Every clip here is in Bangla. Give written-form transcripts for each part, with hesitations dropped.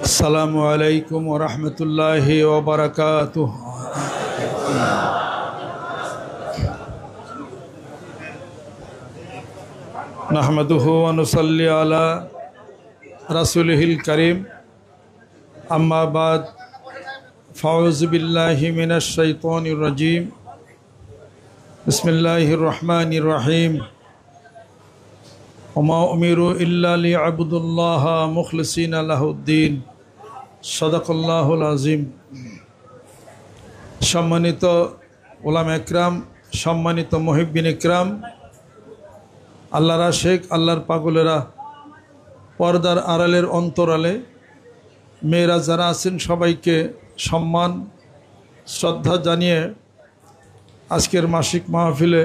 আসসালামু আলাইকুম ওয়া রাহমাতুল্লাহি ওয়া বারাকাতুহু। নাহমাদুহু ওয়া নুসাল্লি আলা রাসূলিহিল কারীম। আম্মা বাদ, ফাউযু বিল্লাহি মিনাশ শাইতানির রাজীম। বিসমিল্লাহির রহমানির রহিম। ওয়া মা উমিরু ইল্লা লিয়াবুদুল্লাহা মুখলিসিনা লাহুদ্দিন। সাদাকাল্লাহুল আযীম। সম্মানিত উলামা ইকরাম, সম্মানিত মুহিব্বিন ইকরাম, আল্লাহর আশিক, আল্লাহর পাগলেরা, পর্দার আড়ালের অন্তরালে মেয়েরা যারা আছেন সবাইকে সম্মান শ্রদ্ধা জানিয়ে আজকের মাসিক মাহফিলে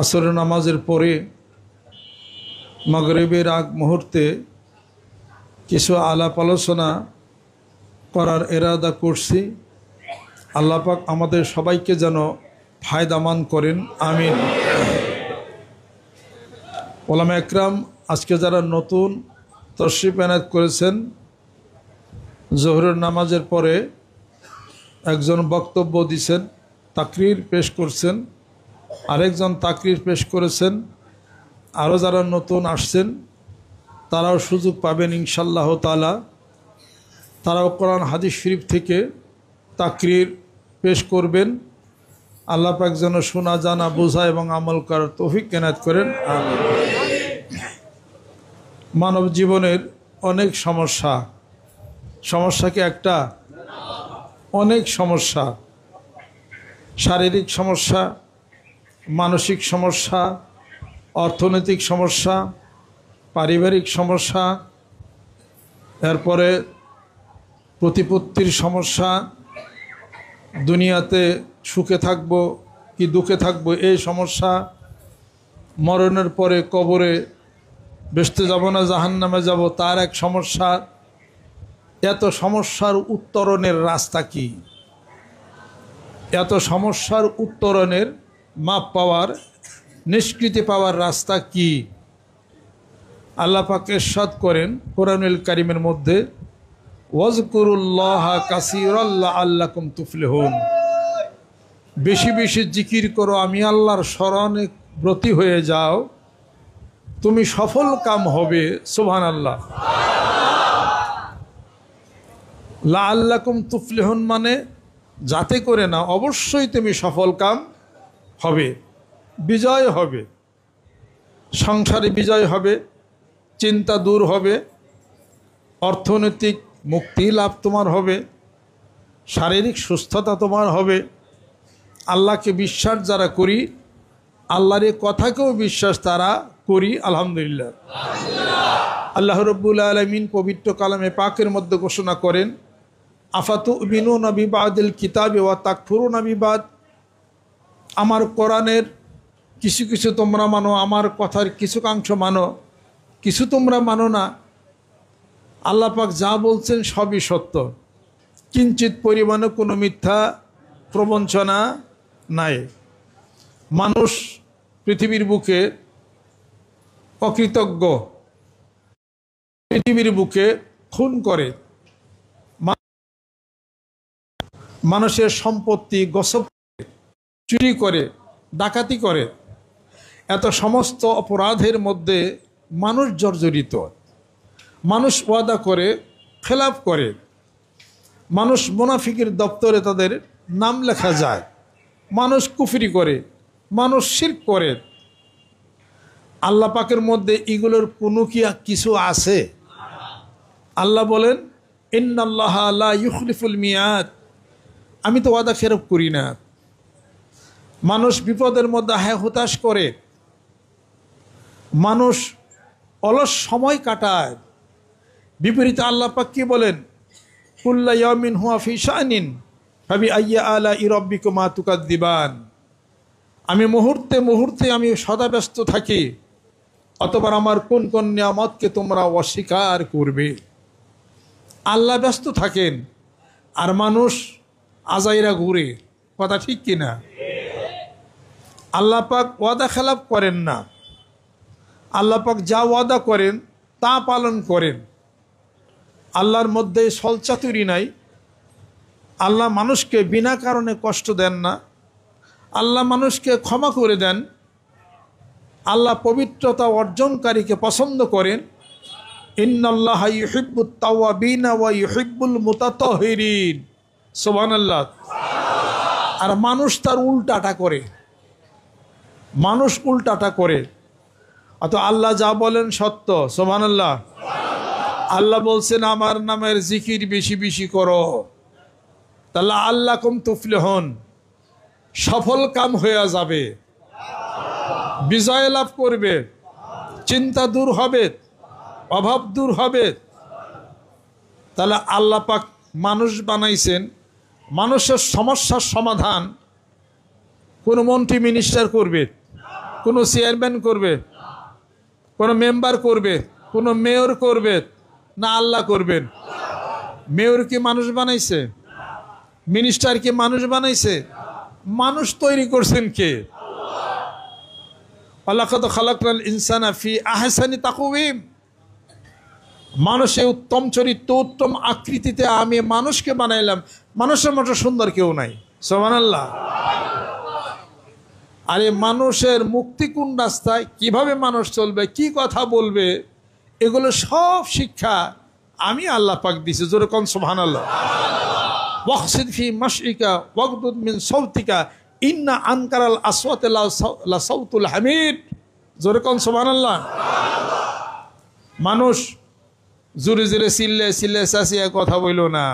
আসরের নামাজের পরে মাগরিবের আগ মুহূর্তে কিছু আলাপ আলোচনা করার ইরাদা করছি। আল্লাহ পাক আমাদের সবাইকে যেন ফায়দামান করেন, আমিন। ওলামা একরাম, আজকে যারা নতুন তশরিফ এনায়েত করেছেন, জোহরের নামাজের পরে একজন বক্তব্য দিয়েছেন, তাকরির পেশ করছেন, আরেকজন তাকরির পেশ করেছেন। আরও যারা নতুন আসছেন তারাও সুযোগ পাবেন ইনশাআল্লাহ তাআলা। তারাও কোরআন হাদিস শরীফ থেকে তাকরির পেশ করবেন। আল্লাহ পাক যেন শোনা, জানা, বোঝা এবং আমল করার তৌফিক এনায়েত করেন, আমিন। মানব জীবনের অনেক সমস্যা, সমস্যা কি একটা? অনেক সমস্যা। শারীরিক সমস্যা, মানসিক সমস্যা, অর্থনৈতিক সমস্যা, পারিবারিক সমস্যা, এরপরে প্রতিপত্তির সমস্যা, দুনিয়াতে সুখে থাকবো কি দুঃখে থাকবো এই সমস্যা, মরণের পরে কবরে বেহেশতে যাব না জাহান্নামে যাব তার এক সমস্যা। এত সমস্যার উত্তরণের রাস্তা কি? এত সমস্যার উত্তরণের মাপ পাওয়ার, নিষ্কৃতি পাওয়ার রাস্তা কি? আল্লাহ পাক ইরশাদ করেন কোরআনুল কারীমের মধ্যে, ওয়াজকুরুল্লাহা কাসীরান লাআল্লাকুম তুফলিহুন। বেশি বেশি জিকির করো, আমি আল্লাহর স্মরণে ব্রতী হয়ে যাও, তুমি সফল কাম হবে। সুবহানাল্লাহ। লাআল্লাকুম তুফলিহুন মানে যাতে করে না, অবশ্যই তুমি সফল কাম হবে, বিজয় হবে, সংসারে বিজয় হবে, চিন্তা দূর হবে, অর্থনৈতিক মুক্তি লাভ তোমার হবে, শারীরিক সুস্থতা তোমার হবে। আল্লাহকে বিশ্বাস যারা করি, আল্লাহর এই কথাকেও বিশ্বাস তারা করি, আলহামদুলিল্লাহ। আল্লাহ রাব্বুল আলামিন পবিত্র কালামে পাকের মধ্যে ঘোষণা করেন, আফাতুমিনুনা বিবাদিল কিতাবি ওয়া তাকফুরুনা বিবাদ। আমার কোরআনের কিছু কিছু তোমরা মানো, আমার কথার কিছু অংশ মানো, কিছু তোমরা মানো না। আল্লাহ পাক যা বলছেন সবই সত্য, কিঞ্চিত পরিমাণে কোনো মিথ্যা প্রবঞ্চনা নাই। মানুষ পৃথিবীর বুকে অকৃতজ্ঞ, পৃথিবীর বুকে খুন করে, মানুষের সম্পত্তি গসব করে, চুরি করে, ডাকাতি করে। এত সমস্ত অপরাধের মধ্যে মানুষ জর্জরিত। মানুষ ওয়াদা করে, খেলাফ করে, মানুষ মুনাফিকের দপ্তরে তাদের নাম লেখা যায়, মানুষ কুফরি করে, মানুষ শিরক করে। আল্লাহ পাকের মধ্যে এগুলোর কোনো কি কিছু আছে? আল্লাহ বলেন, ইন্নাল্লাহা লা ইউখলিফুল মিয়াদ, আমি তো ওয়াদা খেলাফ করি না। মানুষ বিপদের মধ্যে হতাশ করে, মানুষ অলস সময় কাটায়। বিপরীতে আল্লাহ পাক কি বলেন, কুল্লা ইয়াউমিন হুয়া ফি শানিন ফাবিআইয়ি আলাই রাব্বিকুমা তুকাযযিবান। আমি মুহূর্তে মুহূর্তে আমি সদা ব্যস্ত থাকি, অতঃপর আমার কোন কোন নিয়ামতকে তোমরা অস্বীকার করবে। আল্লাহ ব্যস্ত থাকেন আর মানুষ আজাইরা ঘুরে, কথা ঠিক কিনা? আল্লাহ পাক ওয়াদা খেলাফ করেন না, আল্লাহ পাক যা ওয়াদা করেন তা পালন করেন। আল্লাহর মধ্যে ছলচাতুরি নাই। আল্লাহ মানুষকে বিনা কারণে কষ্ট দেন না। আল্লাহ মানুষকে ক্ষমা করে দেন। আল্লাহ পবিত্রতা অর্জনকারীকে পছন্দ করেন। ইন্নাল্লাহা ইউহিব্বুত তাওয়াবিনা ওয়া ইউহিব্বুল মুতাতাহহিরিন। সুবহানাল্লাহ। আর মানুষ তার উল্টাটা করে, মানুষ উল্টাটা করে। অত আল্লাহ যা বলেন সত্য। সুবহানাল্লাহ। আল্লাহ বলছেন আমার নামের জিকির বেশি বেশি করো, তাহলে আল্লাকুম তুফলিহুন, সফল কাম হয়ে যাবে, বিজয় লাভ করবে, চিন্তা দূর হবে, অভাব দূর হবে। তাহলে আল্লাহ পাক মানুষ বানাইছেন, মানুষের সমস্যার সমাধান কোনো মন্ত্রী মিনিস্টার করবে, কোনো চেয়ারম্যান করবে, কোনো মেম্বার করবে, কোনো মেয়র করবে, না আল্লাহ করবেন? মেয়র কি মানুষ বানাইছে? মিনিস্টার কি মানুষ বানাইছে? মানুষ তৈরি করছেন কে? ওয়ালাকাদ খালাকনাল ইনসানা ফি আহসানি তাকওয়িম। মানুষের উত্তম চরিত্র, উত্তম আকৃতিতে আমি মানুষকে বানাইলাম। মানুষের মতো সুন্দর কেউ নাই। সুবহানাল্লাহ। আরে মানুষের মুক্তি কোন রাস্তায়, কিভাবে মানুষ চলবে, কি কথা বলবে, এগুলো সব শিক্ষা আমি আল্লাহ পাক দিয়েছি। জোরে কোন সুবহানাল্লাহ। ওয়াকসিদ ফি মাশইকা ওয়াগদুদ মিন সাউতিকা ইন্না আনকারাল আসওয়াতি লা সাউতুল হামিদ। জোরে কোন সুবহানাল্লাহ। মানুষ জোরে জোরে চিল্লে চিল্লে চাচিয়ে কথা বইল না।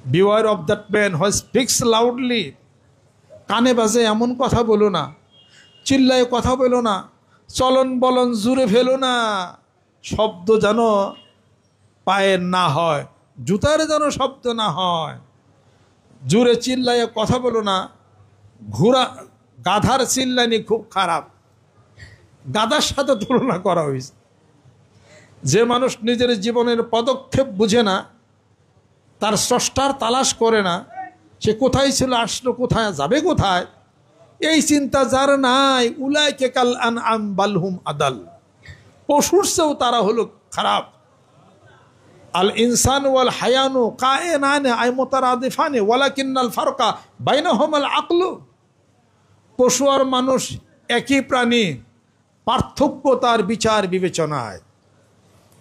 Beware of that man who speaks loudly. কানে বাজে এমন কথা বলো না, চিল্লায় কথা বলো না, চলন বলন জুড়ে ফেলো না। শব্দ যেন পায়ের না হয়, জুতার যেন শব্দ না হয়। জুড়ে চিল্লায় কথা বলো না। ঘোড়া গাধার চিল্লানি খুব খারাপ, গাধার সাথে তুলনা করা হয়েছে। যে মানুষ নিজের জীবনের পদক্ষেপ বুঝে না, তার স্রষ্টার তালাশ করে না, সে কোথায় ছিল, আসলো কোথায়, যাবে কোথায়, এই চিন্তা যার নাই, উলাইকা কাল আনআম বাল হুম আদাল। পশুর চেয়েও তারা হলো খারাপ। আল ইনসান ওয়াল হায়ানু কায়নানে আই মুতারাদিফানে ওয়ালাকিন্নাল ফারকা বাইনাহুমাল আকলু। পশু আর মানুষ একই প্রাণী, পার্থক্য তার বিচার বিবেচনায়।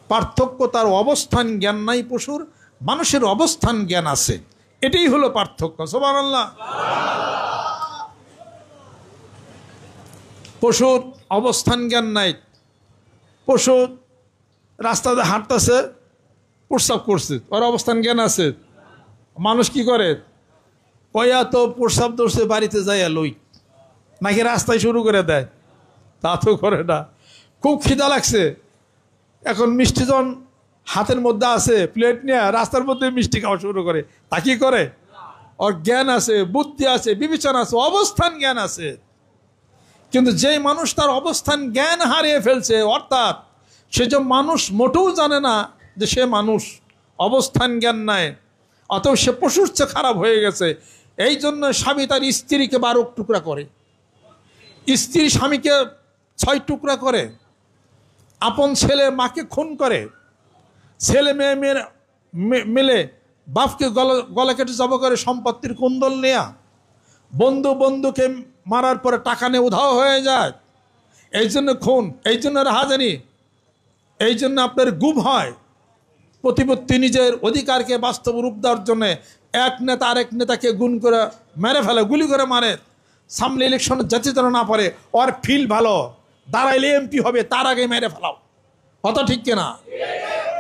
পার্থক্য তার অবস্থান জ্ঞান নাই পশুর, মানুষের অবস্থান জ্ঞান আছে। এটাই হলো পার্থক্য। সুবহানাল্লাহ। পশুর অবস্থান জ্ঞান নাই। পশু রাস্তাতে হাঁটতেছে, প্রস্রাব করছে, ওর অবস্থান জ্ঞান আছে। মানুষ কি করে, কয়া তো প্রস্রাব ধরছে বাড়িতে যাইয়া লই, নাকি রাস্তায় শুরু করে দেয়? তা তো করে না। খুব খিদা লাগছে, এখন মিষ্টি যখন হাতের মধ্যে আছে, প্লেট নিয়ে রাস্তার মধ্যে মিষ্টি খাওয়া শুরু করে। তা কি করে? ওর জ্ঞান আছে, বুদ্ধি আছে, বিবেচনা আছে, অবস্থান জ্ঞান আছে। কিন্তু যেই মানুষ তার অবস্থান জ্ঞান হারিয়ে ফেলছে, অর্থাৎ সে যে মানুষ মোটেও জানে না যে সে মানুষ, অবস্থান জ্ঞান নাই, অতএব সে পশুর চেয়ে খারাপ হয়ে গেছে। এই জন্য স্বামী তার স্ত্রীকে 12 টুকরা করে, স্ত্রী স্বামীকে 6 টুকরা করে, আপন ছেলে মাকে খুন করে, ছেলে মেয়ে মিলে বাপকে গলা কেটে জব করে, সম্পত্তির কুন্দল নেয়া, বন্ধু বন্ধুকে মারার পরে টাকা নিয়ে উধাও হয়ে যায়। এই জন্য খুন, এই জন্য রাহাজানি, এই জন্য আপনার গুম হয়। প্রতিপত্তি নিজের অধিকারকে বাস্তব রূপ দেওয়ার জন্যে এক নেতা আরেক নেতাকে গুণ করে মেরে ফেলে, গুলি করে মারে। সামনে ইলেকশনে যেতে যেন না পারে, ওর ফিল ভালো, দাঁড়াইলে এমপি হবে, তার আগে মেরে ফেলাও। কথা ঠিক কিনা?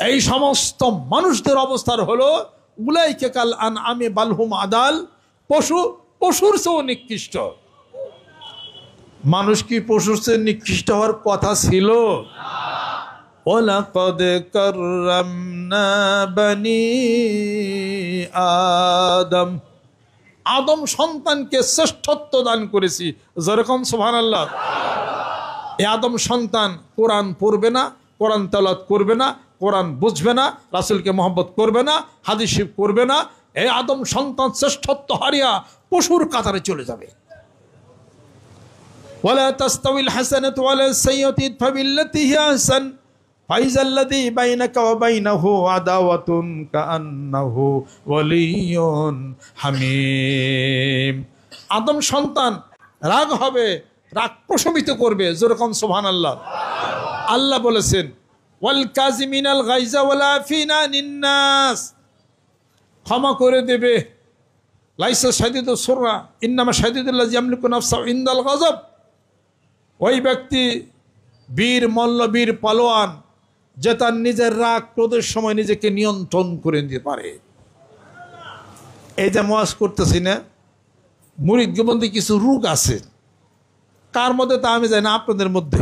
এই সমস্ত মানুষদের অবস্থার হলো উলাইকা কাল আনআমি বাল হুম আদাল। পশু পশুর চেয়েও নিকৃষ্ট। মানুষ কি পশুর চেয়ে নিকৃষ্ট হওয়ার কথা ছিল? ওয়ালাকাদ কাররামনা বানি আদম। আদম সন্তানকে শ্রেষ্ঠত্ব দান করেছি। যেরকম সুবহানাল্লাহ। এই আদম সন্তান কোরআন পড়বে না, কোরআন তেলাওয়াত করবে না, কোরআন বুঝবে না, রাসূলকে মহব্বত করবে না, হাদিস শরীফ করবে না, এই আদম সন্তান শ্রেষ্ঠত্ব হারিয়া পশুর কাতারে চলে যাবে। ওয়ালা তাস্তাউল হাসানাতু ওয়ালা সাইয়্যাতু ফাবিল্লাতি হিয়া আহসান ফাইজাল্লাযী বাইনাকা ওয়া বাইনাহু আদাওয়াতুন কাআন্নাহু ওয়ালিয়্যুন হামীম। আদম সন্তান রাগ হবে, রাগ প্রশমিত করবে, যেরকম সুবহানাল্লাহ। আল্লাহ বলেছেন ওয়াল কাযিমিনাল গায়জা ওয়াল আফিনা আনিন নাস, ক্ষমা করে দেবে। লাইসা শাদীদুস সুররা ইন্নামা শাদীদুল্লাযী ইয়ামলিকু নাফসাহু ইনদাল গাযব। ওই ব্যক্তি বীর মল্লবীর পালোয়ান যে তার নিজের রাগ ক্রোধের সময় নিজেকে নিয়ন্ত্রণ করে নিতে পারে। এই যে ওয়াজ করতেছি না, মুরিদদের মধ্যে কিছু রোগ আছে, কার মধ্যে তা আমি জানি না, আপনাদের মধ্যে।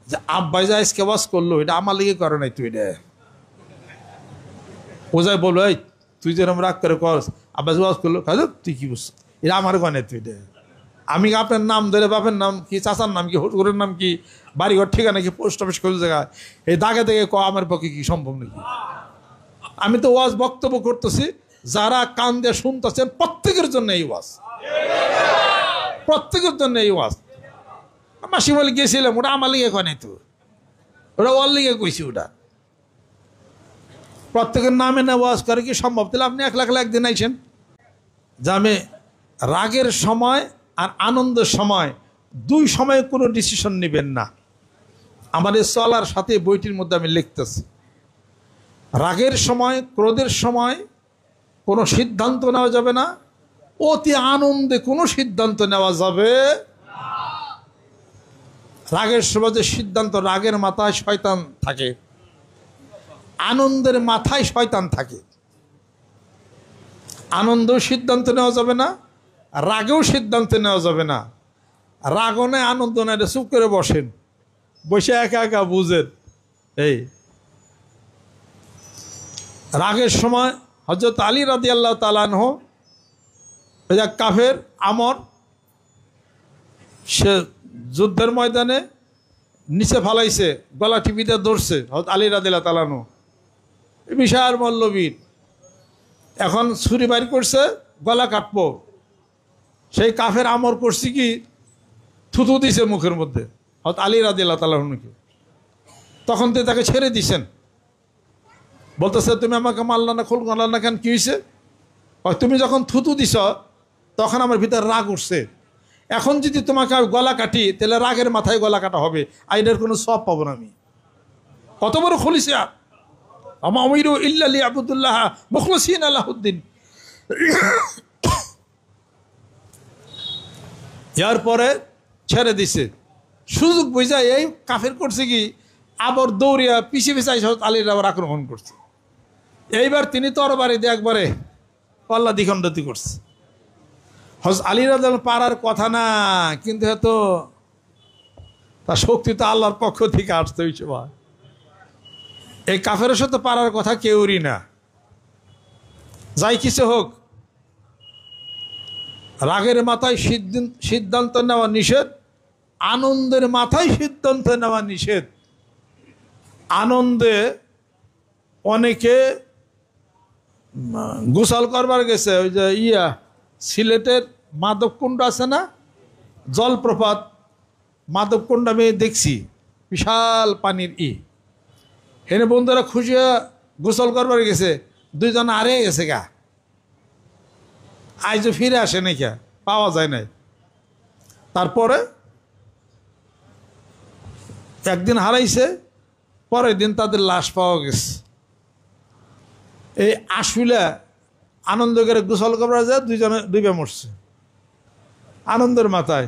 যে আব্বাই যা আজকে ওয়াজ করলো, এটা আমার লিগে করে নাই, তুই এটা ও যাই বললো, এই তুই যেরকম রাগ করে কর, আব্বাই ওয়াজ করলো, কাজ তুই কি বুঝছ, এটা আমার গনে, তুই এটা। আমি আপনার নাম ধরে, বাপের নাম কি, চাচার নাম কি, হুজুরের নাম কি, বাড়িঘর ঠিকানা কি, পোস্ট অফিস কোন জায়গায়, এই দাগে দাগে ক আমার পক্ষে কি সম্ভব নাকি? আমি তো ওয়াজ বক্তব্য করতেছি, যারা কান দিয়ে শুনতেছেন প্রত্যেকের জন্য এই ওয়াজ, প্রত্যেকের জন্য এই ওয়াজ। মাসি বলে গেছিলাম, ওটা আমার লিগে কনে, তো ওটা ওর লিগে কইছি, ওটা প্রত্যেকের নামে না ওয়াজ করে কি সম্ভব? তাহলে আপনি একলা একদিন আইছেন যে আমি রাগের সময় আর আনন্দের সময় দুই সময়ে কোনো ডিসিশন নেবেন না। আমাদের চলার সাথে বইটির মধ্যে আমি লিখতেছি, রাগের সময় ক্রোধের সময় কোনো সিদ্ধান্ত নেওয়া যাবে না, অতি আনন্দে কোনো সিদ্ধান্ত নেওয়া যাবে। রাগের সময় যে সিদ্ধান্ত, রাগের মাথায় শয়তান থাকে, আনন্দের মাথায় শয়তান থাকে। আনন্দেও সিদ্ধান্ত নেওয়া যাবে না, রাগেও সিদ্ধান্ত নেওয়া যাবে না। রাগও নেই, আনন্দ নেই, চুপ করে বসেন, বসে একা একা বুঝেন। এই রাগের সময় হযরত আলী রাদিয়াল্লাহু তাআলা আনহু, কাফের আমর, সে যুদ্ধের ময়দানে নিচে ফালাইছে, গলা টিপিতে ধরছে হযরত আলী রাদিয়াল্লাহু তাআলা আনহু, বিশাল মল্লবীর। এখন ছুরি বাইর করছে, গলা কাটবো, সেই কাফের আমর করছি কি, থুতু দিছে মুখের মধ্যে হযরত আলী রাদিয়াল্লাহু তাআলা আনহুকে। তখন তো তাকে ছেড়ে দিছেন, বলতেছে তুমি আমাকে মারলা না, খোল মারলা না কেন, কি হয়েছে? তুমি যখন থুতু দিছ তখন আমার ভিতরে রাগ উঠছে, এখন যদি তোমাকে গলা কাটি তাহলে রাগের মাথায় গলা কাটা হবে, আইনের কোনো সব পাবো না আমি। কত বড় খলিসা, আমা উমিরু ইল্লা লিয়াবুদুল্লাহ মুখলিসিনা লাহুদ্দিন। এরপরে ছেড়ে দিছে, সুযোগ বুঝা এই কাফের করছে কি, আবার দৌড়িয়া পিছিয়ে পিছিয়ে হযরত আলীর আবার আক্রমণ করছে। এইবার তিনি তরবারি দিয়ে একবারে পাল্লা দ্বিখণ্ডতি করছে। হযরত আলী রাদিয়াল্লাহু পারার কথা না, কিন্তু এত তার শক্তি তো আল্লাহর পক্ষ থেকে আসতে হয়েছে। ভাই, এই কাফেরের সাথে পারার কথা কেউরই না। যাই কিছু হোক, রাগের মাথায় সিদ্ধান্ত নেওয়া নিষেধ, আনন্দের মাথায় সিদ্ধান্ত নেওয়া নিষেধ। আনন্দে অনেকে গোসল করবার গেছে, ওই যে সিলেটের মাধবকুণ্ড আছে না, জলপ্রপাত মাধবকুণ্ড, আমি দেখছি বিশাল পানির হেনে বন্ধুরা খুশি গোসল করবার গেছে, দুইজন আরে গেছে গা, আইজও ফিরে আসে নাই, কে পাওয়া যায় নাই। তারপরে একদিন হারাইছে, পরের দিন তাদের লাশ পাওয়া গেছে। এই আসলে আনন্দ করে গোসল করবার যায়, দুইজনে ডুবে মরছে আনন্দের মাথায়।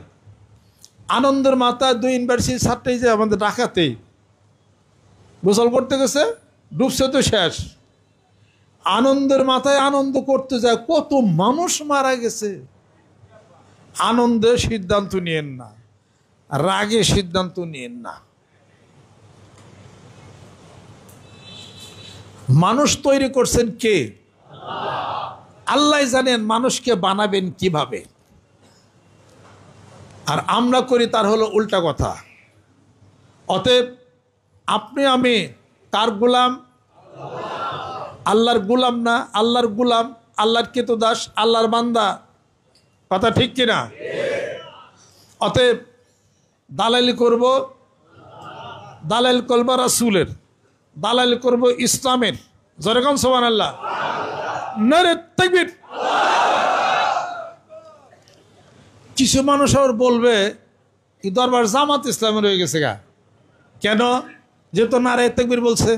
আনন্দের মাথায় দুই ইউনিভার্সিটির ছাত্রী যে আমাদের ঢাকাতেই গোসল করতে গেছে, ডুবছে তো শেষ। আনন্দের মাথায় আনন্দ করতে যায়, কত মানুষ মারা গেছে। আনন্দের সিদ্ধান্ত নিয়েন না, রাগে সিদ্ধান্ত নিয়েন না। মানুষ তৈরি করছেন কে? আল্লাহ জানেন মানুষকে বানাবেন কিভাবে। আর আমরা করি তার হলো উল্টা কথা। অতএব আপনি আমি কার গোলাম? আল্লাহর গোলাম না, আল্লাহর গোলাম, আল্লাহর কৃতদাস, আল্লাহর বান্দা। কথা ঠিক কিনা? অতএব দালালি করব, দালাল করবো রাসূলের, দালাল করবো ইসলামের। যেরকম সুবহানাল্লাহ, নারে তাকবীর। কিছু মানুষ আবার বলবে কি দরবার জামাত ইসলামের হয়ে গেছে গা। কেন? যেহেতু নারে তাকবীর বলছে।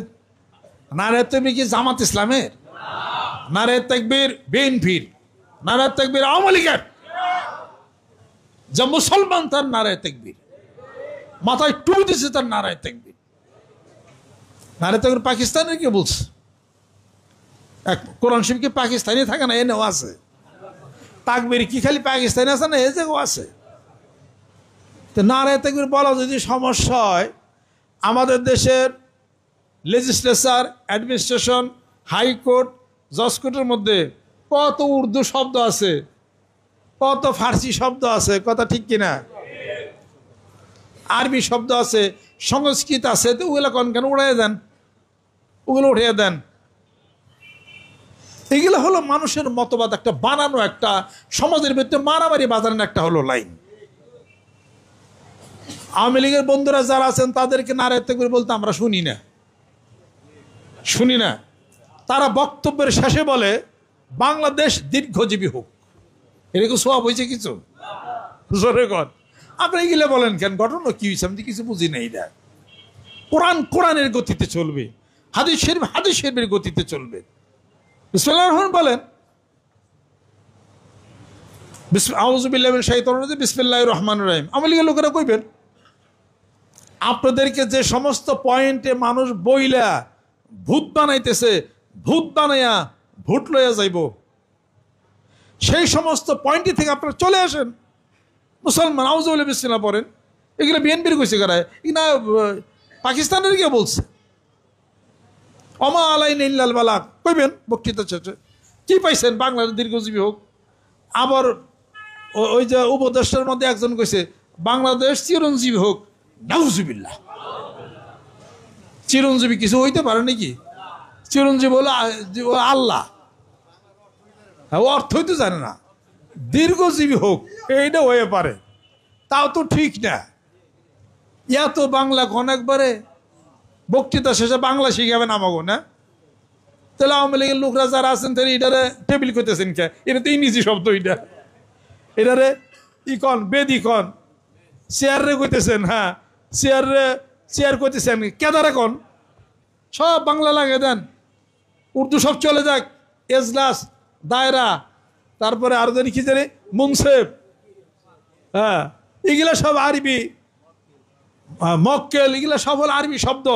নারে তাকবীর কি জামাত ইসলামের? নারে তাকবীর বিএনপির, নারে তাকবীর আওয়ামী লীগের। যে মুসলমান তার নারে তাকবীর, মাথায় টুপি দিচ্ছে তার নারে তাকবীর। নারে তাকবীর পাকিস্তানের কে বলছে? এক কোরআন শরীফ কি পাকিস্তানি থাকে না? এনেও আছে। তাকবীর কি খালি পাকিস্তানি আছে না? এ জায়গাও আছে। তো নারে তাকবীর বলা যদি সমস্যা হয়, আমাদের দেশের লেজিসলেচার, অ্যাডমিনিস্ট্রেশন, হাইকোর্ট, জজ কোর্টের মধ্যে কত উর্দু শব্দ আছে, কত ফার্সি শব্দ আছে, কথা ঠিক কিনা? আরবি শব্দ আছে, সংস্কৃত আছে। তো ওগুলো কেন উড়াইয়া দেন, ওগুলো উঠিয়ে দেন। এগুলো হলো মানুষের মতবাদ, একটা বানানো, একটা সমাজের ভিতরে মারামারি বাজানোর একটা হলো লাইন। আওয়ামী লীগের বন্ধুরা যারা আছেন তাদেরকে নারে তাকবীর বলতে আমরা শুনি না। তারা বক্তব্যের শেষে বলে বাংলাদেশ দীর্ঘজীবী হোক। এরকম সওয়াব হয়েছে কিছু? জোরে কর। আপনি এগুলো বলেন কেন? ঘটনা কি হয়েছে? আমি কিছু বুঝি না। এটা কোরআন কোরআনের গতিতে চলবে, হাদিস শরীফ হাদিস শরীফের গতিতে চলবে। বিসমিল্লাহির রহমানির রহিম বলেন, আউযু বিল্লাহি মিনাশ শাইতানির রাজিম, বিসমিল্লাহির রহমানির রহিম। আওয়ামী লীগের লোকেরা কইবেন আপনাদেরকে যে সমস্ত পয়েন্টে মানুষ বইলা ভূত বানাইতেছে, ভূত বানাইয়া ভূত লইয়া যাইব, সেই সমস্ত পয়েন্টে থেকে আপনারা চলে আসেন। মুসলমান আউযু বিল্লাহি বিসমিল্লাহ পড়েন। এগুলো বিএনপির কইছে কারা? না পাকিস্তানের কে বলছে? অমা আলাইনা ইল্লাল বালাগ কইবেন বক্তৃতা শেষে। কি পাইছেন? বাংলাদেশ দীর্ঘজীবী হোক। আবার ওই যে উপদেষ্টার মধ্যে একজন কইছে বাংলাদেশ চিরঞ্জীবী হোক। নাউজুবিল্লাহ। চিরঞ্জীবী কিছু হইতে পারে নাকি? চিরঞ্জীবী হলো আল্লাহ, অর্থই তো জানে না। দীর্ঘজীবী হোক এইটা হয়ে পারে, তাও তো ঠিক না। এত বাংলা কোন একবারে বক্তৃতা শেষে বাংলা শিখাবেন আমাগো না? তাহলে আওয়ামী লীগের লোকরা যারা আছেন তাহলে এটারে টেবিল করতেছেন কে? এটা তো ইংরেজি শব্দ। এটারে ইকন বেদিকন চেয়ারে কইতেছেন। হ্যাঁ, চেয়ার করতেছেন কেদার। এখন সব বাংলা লাগে দেন, উর্দু সব চলে যাক। এজলাস, দায়রা, তারপরে আরো জানি কি জানি মুনসেফ, হ্যাঁ এগুলা সব আরবি। মক্কেল, এগুলা সব হল আরবি শব্দ।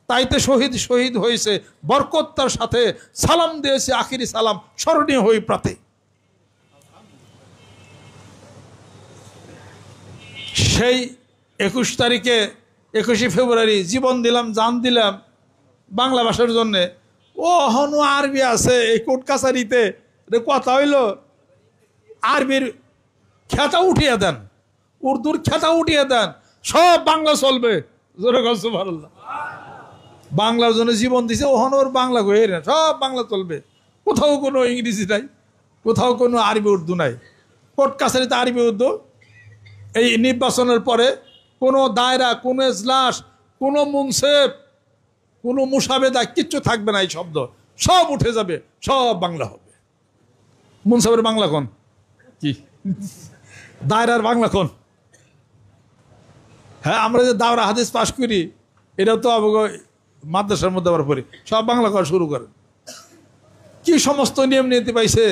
তাইতে শহীদ হয়েছে, বরকতার সাথে সালাম দিয়েছে, আখিরি সালাম স্মরণীয় হয়ে প্রাতে। সেই 21 তারিখে 21শে ফেব্রুয়ারি জীবন দিলাম, জান দিলাম বাংলা ভাষার জন্যে। ও হনু আরবি আছে এই কোর্ট কাছারিতে, কথা হইল আরবির খেতা উঠিয়ে দেন, উর্দুর খেতা উঠিয়ে দেন, সব বাংলা চলবে। সুবহানাল্লাহ। বাংলার জন্য জীবন দিছে, ওহন ওর বাংলা কয়ে না, সব বাংলা চলবে। কোথাও কোনো ইংরেজি নাই, কোথাও কোনো আরবি উর্দু নাই। কোর্ট কাছারিতে আরবি উর্দু। এই নির্বাচনের পরে কোনো দায়রা, কোনো এজলাস, কোনো মুনসেফ, কোনো মুসাবেদা কিচ্ছু থাকবে না। এই শব্দ সব উঠে যাবে, সব বাংলা হবে। মুনসেফের বাংলা কোন? কি দায়রার বাংলা কোন? হ্যাঁ, আমরা যে দাওরা হাদিস পাশ করি এটাও তো মাদ্রাসার মধ্যে আবার পড়ি, সব বাংলা করা শুরু করেন। কি সমস্ত নিয়ম নীতি পাইছে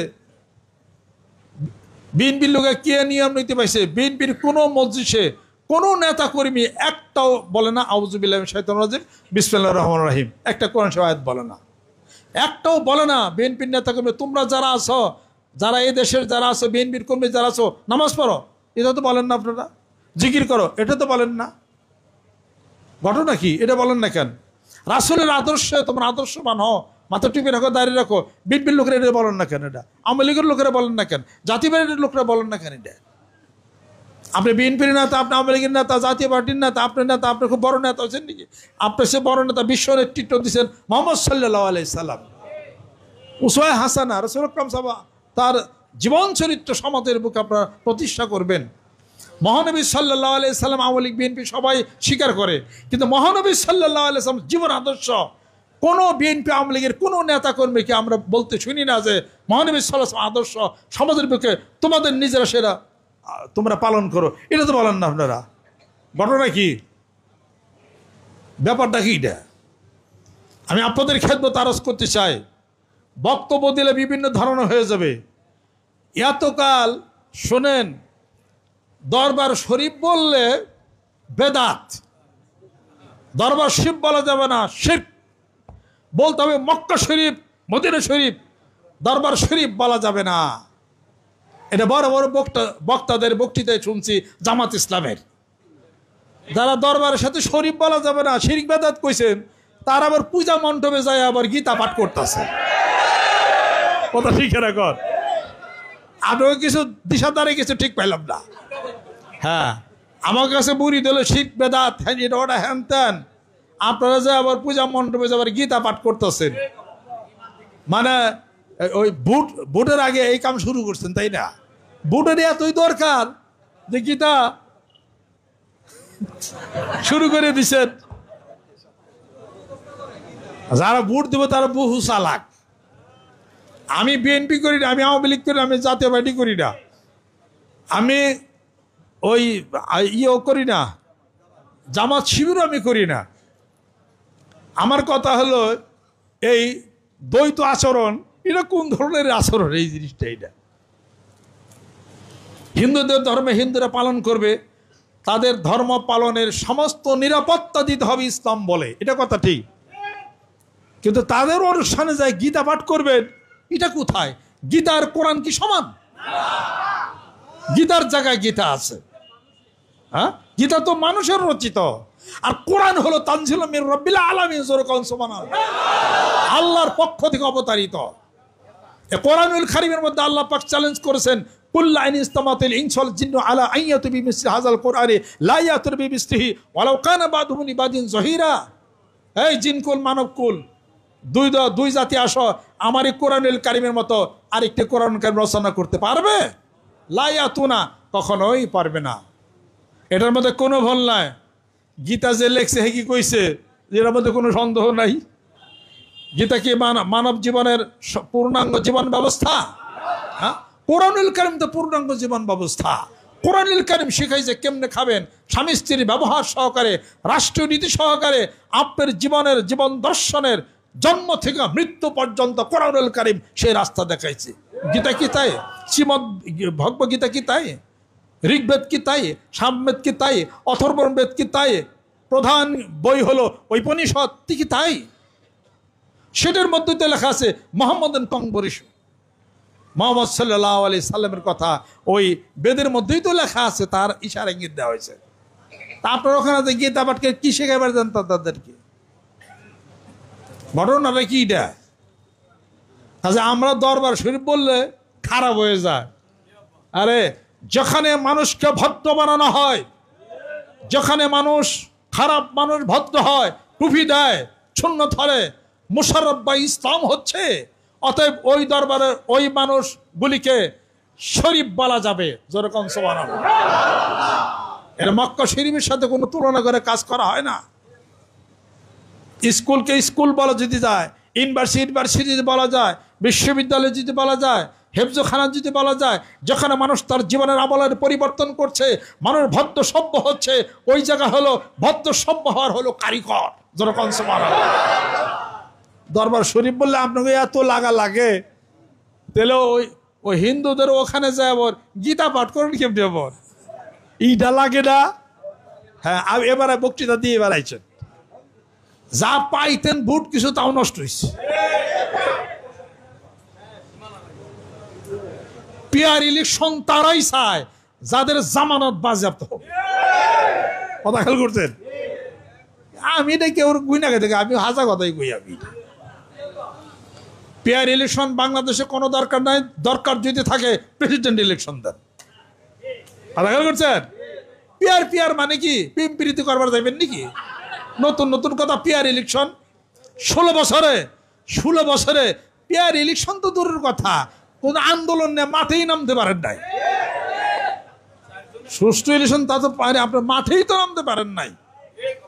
বিএনপির লোকে, কে নিয়ম নীতি পাইছে? বিএনপির কোনো মজলিসে কোনো নেতা কর্মী একটাও বলে না আউযু বিল্লাহি মিনাশ শাইতানির রাজিম বিসমিল্লাহির রহমানির রহিম। একটা কোরআন শরীফ আয়াত বলে না, একটাও বলে না। বিএনপির নেতা কর্মী তোমরা যারা আছো, যারা এই দেশের যারা আছো, বিএনপির কর্মী যারা আছো, নামাজ পড়ো, এটা তো বলেন না। আপনারা জিকির করো, এটা তো বলেন না। ঘটনা কি? এটা বলেন না কেন? রাসূলের আদর্শে তোমরা আদর্শবান হও, মাথা টিপে রাখো, দাঁড়িয়ে রাখো। বিএনপির লোকেরা এটা বলেন না কেন? এটা আওয়ামী লীগের লোকেরা বলেন না কেন? জাতীয়বাদীর লোকেরা বলেন না কেন? এটা আপনি বিএনপির নেতা, আপনি আওয়ামী লীগের নেতা, জাতীয় পার্টির নেতা, আপনার নেতা, আপনার খুব বড় নেতা আছেন নাকি? আপনার সে বড় নেতা বিশ্ব নেতৃত্ব দিচ্ছেন মুহাম্মদ সাল্লাল্লাহু আলাইহি সাল্লাম, উসওয়া হাসানা রাসূল আকরাম সাহাবা, তার জীবন চরিত্র সমাজের বুকে আপনারা প্রতিষ্ঠা করবেন। মহানবী সাল্লাল্লাহু আলাইহি সাল্লাম, আওয়ামী লীগ, বিএনপি সবাই স্বীকার করে, কিন্তু মহানবী সাল্লাল্লাহু আলাইহি সাল্লাম জীবন আদর্শ কোনো বিএনপি আওয়ামী লীগের কোনো নেতাকর্মীকে আমরা বলতে শুনি না যে মহানবী সাল্লাল্লাহু আলাইহি সাল্লাম আদর্শ সমাজের পক্ষে, তোমাদের নিজেরা সেটা তোমরা পালন করো। এটা তো বলেন না আপনারা। ঘটনা কি, ব্যাপারটা কি? এটা আমি আপনাদের খেদমত আরজ করতে চাই। বক্তব্য দিলে বিভিন্ন ধরনের হয়ে যাবে। এতকাল শোনেন, দরবার শরীফ বললে বেদাত, দরবার শরীফ বলা যাবে না, শিরক বলতে হবে। মক্কা শরীফ, মদিনা শরীফ, দরবার শরীফ বলা যাবে না। এটা বড় বড় বক্তাদের বক্তৃতায় শুনছি জামাত ইসলামের, যারা দরবারের সাথে শরীফ বলা যাবে না, শিরক বেদাত কইছেন, তার আবার পূজা মণ্ডপে যায় আবার গীতা পাঠ করতেছে। কথা ঠিক রাখর, আমিও কিছু দিশাদারে কিছু ঠিক পাইলাম না। হ্যাঁ, আমার কাছে বুড়ি দিল শিরক বেদাত, হ্যাঁ এটা ওটা হ্যান ত্যান, আপনারা যে আবার পূজা মণ্ডপে যাবার গীতা পাঠ করতেছেন, মানে ওই ভোটের আগে এই কাম শুরু করছেন, তাই না? ভোটের এতই দরকার যে গীতা শুরু করে দিচ্ছেন। যারা ভোট দেবো তারা বহু চালাক। আমি বিএনপি করি না, আমি আওয়ামী লীগ করি না, আমি জাতীয় পার্টি করি না, আমি ওই ইয়েও করি না, জামাত শিবিরও আমি করি না। আমার কথা হলো এই দ্বৈত আচরণ, এটা কোন ধরনের আচরণ? এই জিনিসটা, এটা হিন্দুদের ধর্মে হিন্দুরা পালন করবে, তাদের ধর্ম পালনের সমস্ত নিরাপত্তা দিতে হবে ইসলাম বলে, এটা কথা ঠিক। কিন্তু তাদের অনুষ্ঠানে যায় গীতা পাঠ করবেন, এটা কোথায়? গীতার কোরআন কি সমান? গীতার জায়গায় গীতা আছে, হ্যাঁ? গীতা তো মানুষের রচিত, আর কোরআন হলো তানজিল মির রাব্বিল আলামিন, সুবহানাল্লাহ, আল্লাহর পক্ষ থেকে অবতারিত। এই কোরআনুল কারীমের মধ্যে আল্লাহ পাক চ্যালেঞ্জ করেছেন, কুল্লা ইন ইসতামাতিল ইনসুল জিন্নু আলা আইয়াতু বিমিসলি হাযাল কুরআনি লা ইয়াতুর বিমিসলিহি ওয়ালাউ কানা বাদুহুম লিবাদিন যহিরা। এই জিনকুল মানবকুল, দুই জাতি আসো, আমার এই কোরআনুল কারীমের মতো আরেকটি কোরআনুল কারীম রচনা করতে পারবে? লা ইয়াতুনা, কখনোই পারবে না। এটার মধ্যে কোনো ভুল নাই। গীতা যে লেখছে হে কি কইছে, এর মধ্যে কোনো সন্দেহ নাই। গীতা কি মানব জীবনের পূর্ণাঙ্গ জীবন ব্যবস্থা? হ্যাঁ, কোরআনুল কারীম তো পূর্ণাঙ্গ জীবন ব্যবস্থা। কোরআনুল কারীম শিখাইছে কেমনে খাবেন, স্বামী স্ত্রীর ব্যবহার সহকারে, রাষ্ট্রীয় নীতি সহকারে, আপনার জীবনের জীবন দর্শনের জন্ম থেকে মৃত্যু পর্যন্ত কোরআনুল কারীম সেই রাস্তা দেখাইছে। গীতা কি তাই? শ্রীমদ ভগবত গীতা কি তাই? ঋগ্বেদ কি তাই? সামবেদ কি তাই? অথর্ববেদ কি তাই? প্রধান বই হলো ঔপনিষদ কি তাই? সেটার মধ্যে তো লেখা আছে মোহাম্মদন কংবরিশ, মোহাম্মদ সাল্লাল্লাহু আলাইহি সাল্লামের কথা ওই বেদের মধ্যেই তো লেখা আছে, তার ইশারা ইঙ্গিত দেওয়া হয়েছে। তা আপনার ওখানে গীতা পাঠকে কি শেখাবার জান তাদেরকে? ঘটনাটা কি এটা? আচ্ছা, আমরা দরবার শরীফ বললে খারাপ হয়ে যায়। আরে যেখানে মানুষকে ভদ্র বানানো হয়, যেখানে মানুষ খারাপ মানুষ ভদ্র হয়, টুপি দেয়, শূন্য ধরে, মুশাররফ বা ইসলাম হচ্ছে, অতএব ওই দরবারের ওই মানুষগুলিকে শরীফ বলা যাবে। যেরকম সুবহানাল্লাহ, এর মক্কা শরীফের সাথে কোনো তুলনা করে কাজ করা হয় না। স্কুলকে স্কুল বলা যদি যায়, ইউনিভার্সিটি যদি বলা যায়, বিশ্ববিদ্যালয় যদি বলা যায়, হেফজখানা যদি বলা যায়, যেখানে মানুষ তার জীবনের আমলের পরিবর্তন করছে, মানুষ ভদ্র সভ্য হচ্ছে, ওই জায়গা হলো ভদ্র সভ্য হওয়ার হলো কারিগর। যেরকম সুবহানাল্লাহ। দরবার শরীফ বললে আপনাকে এত লাগা লাগে, তাহলে ওই হিন্দুদের ওখানে যায় আবার গীতা পাঠ করেন কেমনি? আবার ইটা লাগে না? হ্যাঁ, এবারে বক্তৃতা দিয়ে বেড়াইছেন, যা পাইতেন ভোট কিছু তাও নষ্ট হয়েছে। পিয়ার ইলেকশন তারাই চায় যাদের জামানত বাজেয়াপ্ত হবে। কথা খেয়াল করছেন? আমি এটা কেউ গুইনা খেতে, আমি হাজা কথাই কই। আমি পিয়ার ইলেকশন বাংলাদেশে কোনো দরকার নাই, দরকার যদি থাকে প্রেসিডেন্ট ইলেকশন দেন। কথা খেয়াল করছেন? পিয়ার মানে কি? পিম্পিরিতি করবার যাবেন নাকি? নতুন নতুন কথা, পিয়ার ইলেকশন 16 বছরে পিয়ার ইলেকশন তো দূরের কথা, কোন আন্দোলন নিয়ে মাঠেই নামতে পারেন নাই। সুষ্ঠু ইলেকশন তা তো পারে, আপনার মাঠেই তো নামতে পারেন নাই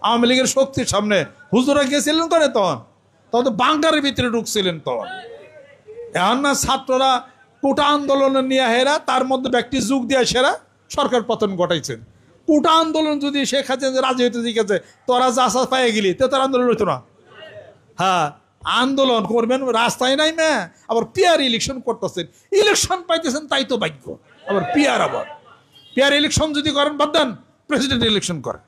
আওয়ামী লীগের শক্তির সামনে। হুজুরা গিয়েছিলেন করে তখন তো বাংকারের ভিতরে ঢুকছিলেন তখন। এখন না ছাত্ররা কোটা আন্দোলনের নিয়ে হেরা, তার মধ্যে ব্যক্তি যুগ দিয়ে সেরা সরকার পতন ঘটাইছেন। কোটা আন্দোলন যদি শেখ হাসিনা রাজি হইতে জিজ্ঞাসে তোরা যা পায়ে গেলি তো তার আন্দোলন হইতো না। হ্যাঁ, আন্দোলন করবেন রাস্তায় নাই মে, আবার পিয়ার ইলেকশন করতেছেন, ইলেকশন পাইতেছেন তাই তো ভাগ্য। আবার পিয়ার ইলেকশন যদি করেন বাদ দেন, প্রেসিডেন্ট ইলেকশন করেন।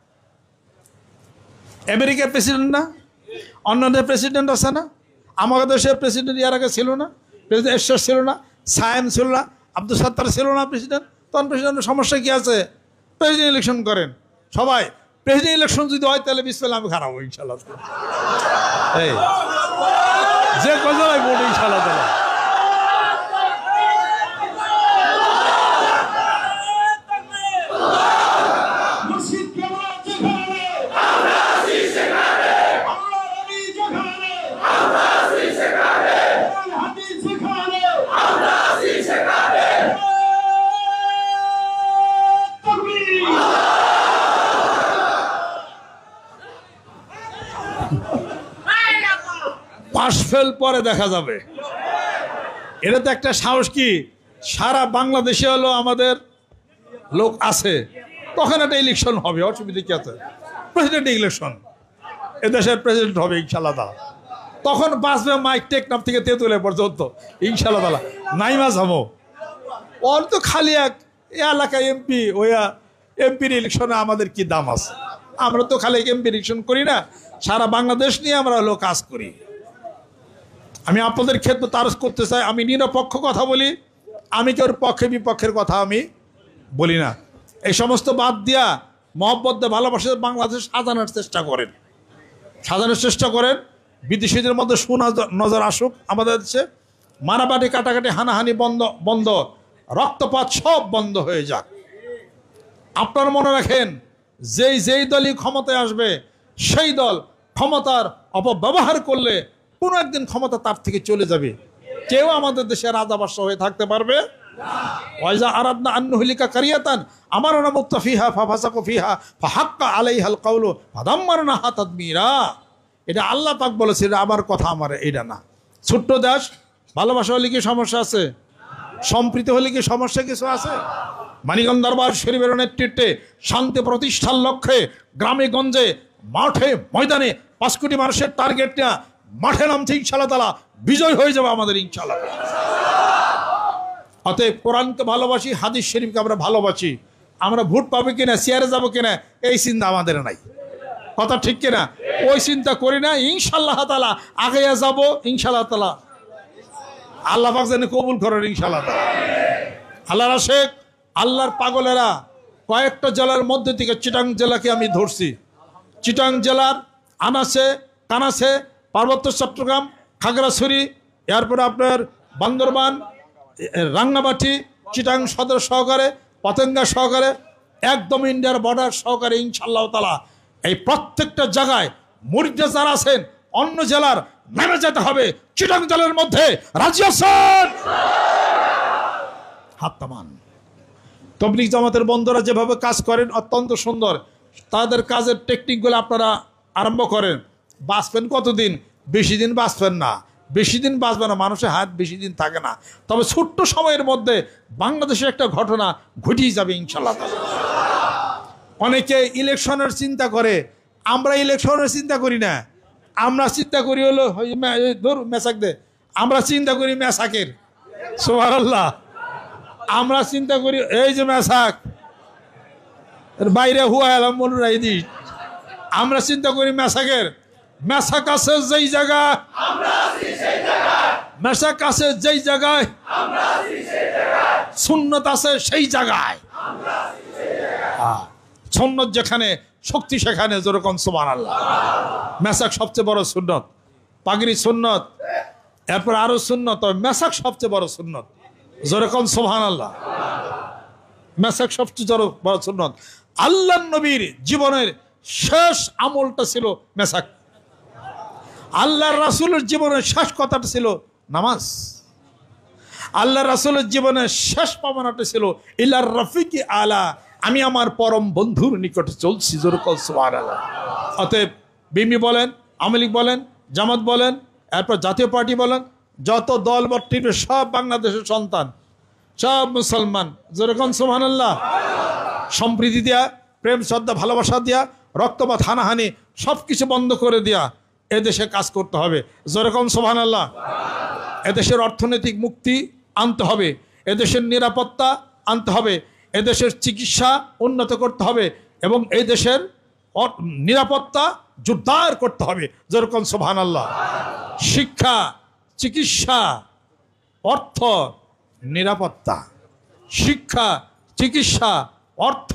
আমেরিকার প্রেসিডেন্ট না, অন্য প্রেসিডেন্ট আছে না, আমাদের দেশের প্রেসিডেন্ট ইয়ার আগে ছিল না, প্রেসিডেন্ট এরশাদ ছিল না, সায়েম ছিল না, আব্দুল সাত্তার ছিল না প্রেসিডেন্ট। তখন প্রেসিডেন্টের সমস্যা কি আছে? প্রেসিডেন্ট ইলেকশন করেন সবাই। প্রেসিডেন্ট ইলেকশন যদি হয় তাহলে বিসমিল্লাহ আমি খারাপ হবো ইনশাল্লাহ। এই যে কজলাই ভোট ইনশাল্লাহ তাহলে পাশ ফেল পরে দেখা যাবে। এটা তো একটা সাহস কি সারা বাংলাদেশে হলো আমাদের লোক আছে, তখন একটা ইলেকশন হবে, অসুবিধা কি আছে? প্রেসিডেন্ট ইলেকশন, এদেশের প্রেসিডেন্ট হবে ইনশাল্লাহ তাআলা। তখন বাঁচবে মাইক টেকনাফ থেকে তেঁতুলে পর্যন্ত ইনশাল্লাহ তাআলা। নাইমা জামো ওর তো খালি এক এলাকায় এমপি, ওইয়া এমপির ইলেকশনে আমাদের কি দাম আছে? আমরা তো খালি এমপি ইলেকশন করি না, সারা বাংলাদেশ নিয়ে আমরা হলো কাজ করি। আমি আপনাদের ক্ষেত্রে তারস করতে চাই, আমি নিরপেক্ষ কথা বলি, আমি কেউ পক্ষে বিপক্ষের কথা আমি বলি না। এই সমস্ত বাদ দিয়া মহব্বত ভালোবাসা বাংলাদেশ সাজানোর চেষ্টা করেন। বিদেশিদের মধ্যে নজর আসুক আমাদের দেশে, মারামারি কাটাকাটি হানাহানি বন্ধ, রক্তপাত সব বন্ধ হয়ে যাক। আপনারা মনে রাখেন, যেই দলই ক্ষমতায় আসবে সেই দল ক্ষমতার অপব্যবহার করলে কোনো একদিন ক্ষমতা তার থেকে চলে যাবে। কেউ আমাদের দেশে রাজা বাদশা হয়ে থাকতে পারবে ওয়াইজা আরাদনা আন নুহলিকা কারিয়াতান আমারনা মুত্তাফিহা ফাফাসাকু ফিহা ফাহাক্কা আলাইহাল কাউলু ফাদাম্মারনাহা তাদমিরা। এটা আল্লাহ পাক বলেছে, এটা আমার কথা, আমার এটা না। ছোট্ট দেশ, ভালোবাসা হলে কি সমস্যা আছে? সম্প্রীতি হলে কি সমস্যা কিছু আছে? মানিকগঞ্জ দরবার শরীফের নেতৃত্বে শান্তি প্রতিষ্ঠার লক্ষ্যে গ্রামে গঞ্জে মাঠে ময়দানে 5 কোটি মানুষের টার্গেট নেওয়া, মাঠে নামছে ইনশাআল্লাহ তাআলা, বিজয় হয়ে যাবে আমাদের ইনশাআল্লাহ। অতএব কোরআনকে ভালোবাসি, হাদিস শরীফকে আমরা ভালোবাসি। আমরা ভোট পাবো কিনা, চেয়ারে যাবো কিনা, এই চিন্তা আমাদের নাই। কথা ঠিক কিনা? ওই চিন্তা করি না, ইনশাআল্লাহ তাআলা আগে যাব ইনশাআল্লাহ তাআলা। আল্লাহ পাক যেন কবুল করেন ইনশাআল্লাহ তাআলা। আল্লাহর আশিক, আল্লাহর পাগলেরা কয়েকটা জেলার মধ্যে থেকে চিটাং জেলাকে আমি ধরছি। চিটাং জেলার আনাসে কানাসে, পার্বত্য চট্টগ্রাম, খাগড়াছড়ি, এরপরে আপনার বান্দরবান, রাঙ্গামাটি, চিটাং সদর সহকারে, পতেঙ্গা সহকারে, একদম ইন্ডিয়ার বর্ডার সহকারে ইনশাআল্লাহ তাআলা এই প্রত্যেকটা জায়গায় মুরিদরা যারা আছেন অন্য জেলার নেমে যেতে হবে। চিটাং জেলার মধ্যে রাজি আছেন? হাত তামান। তবলিগ জামাতের বন্ধুরা যেভাবে কাজ করেন অত্যন্ত সুন্দর, তাদের কাজের টেকনিকগুলো আপনারা আরম্ভ করেন। বাঁচবেন কতদিন? বেশি দিন বাঁচবেন না, বেশি দিন বাঁচবে না, মানুষের হাত বেশি দিন থাকে না। তবে ছোট্ট সময়ের মধ্যে বাংলাদেশের একটা ঘটনা ঘটিয়ে যাবে ইনশাআল্লাহ। অনেকে ইলেকশনের চিন্তা করে, আমরা ইলেকশনের চিন্তা করি না। আমরা চিন্তা করি হলো মেসাক দে, আমরা চিন্তা করি মেসাকের। সুবহানাল্লাহ। আমরা চিন্তা করি এই যে মেসাক এর বাইরে হুয়া এলাম মনুরাই দি, আমরা চিন্তা করি মেসাকের। মেসাক আছে যেই জায়গায়, মেসাক আছে যেই জায়গায়, সুন্নত আছে সেই জায়গায়। সুন্নত যেখানে, শক্তি সেখানে। যেরকম সুবহানাল্লাহ। মেসাক সবচেয়ে বড় সুন্নত, পাগড়ি সুন্নত, এরপর আরো সুন্নত, তবে মেসাক সবচেয়ে বড় সুন্নত। যেরকম সুবহানাল্লাহ। মেসাক সবচেয়ে বড় সুন্নত। আল্লাহ নবীর জীবনের শেষ আমলটা ছিল মেসাক। আল্লাহ রাসূলের জীবনের শেষ কথাটা ছিল নামাজ। আল্লাহ রাসূলের জীবনের শেষ পাওনাটা ছিল ইলার রফিকি আলা। আমি আমার পরম বন্ধুর নিকটে চলছি, যেরকম সুবহানাল্লাহ। অতএব বিএনপি বলেন, আওয়ামী লীগ বলেন, জামাত বলেন, এরপর জাতীয় পার্টি বলেন, যত দল বর্তিবে সব বাংলাদেশের সন্তান, সব মুসলমান, যেরকম সুবহানাল্লাহ। সম্প্রীতি দেয়া, প্রেম শ্রদ্ধা ভালোবাসা দেয়া, রক্তপাত হানাহানি সব কিছু বন্ধ করে দেয়া এদেশে কাজ করতে হবে, যেরকম সুবহানাল্লাহ। এদেশের অর্থনৈতিক মুক্তি আনতে হবে, এদেশের নিরাপত্তা আনতে হবে, এদেশের চিকিৎসা উন্নত করতে হবে এবং এই দেশের নিরাপত্তা জোরদার করতে হবে, যেরকম সুবহানাল্লাহ। শিক্ষা, চিকিৎসা, অর্থ, নিরাপত্তা, শিক্ষা, চিকিৎসা, অর্থ,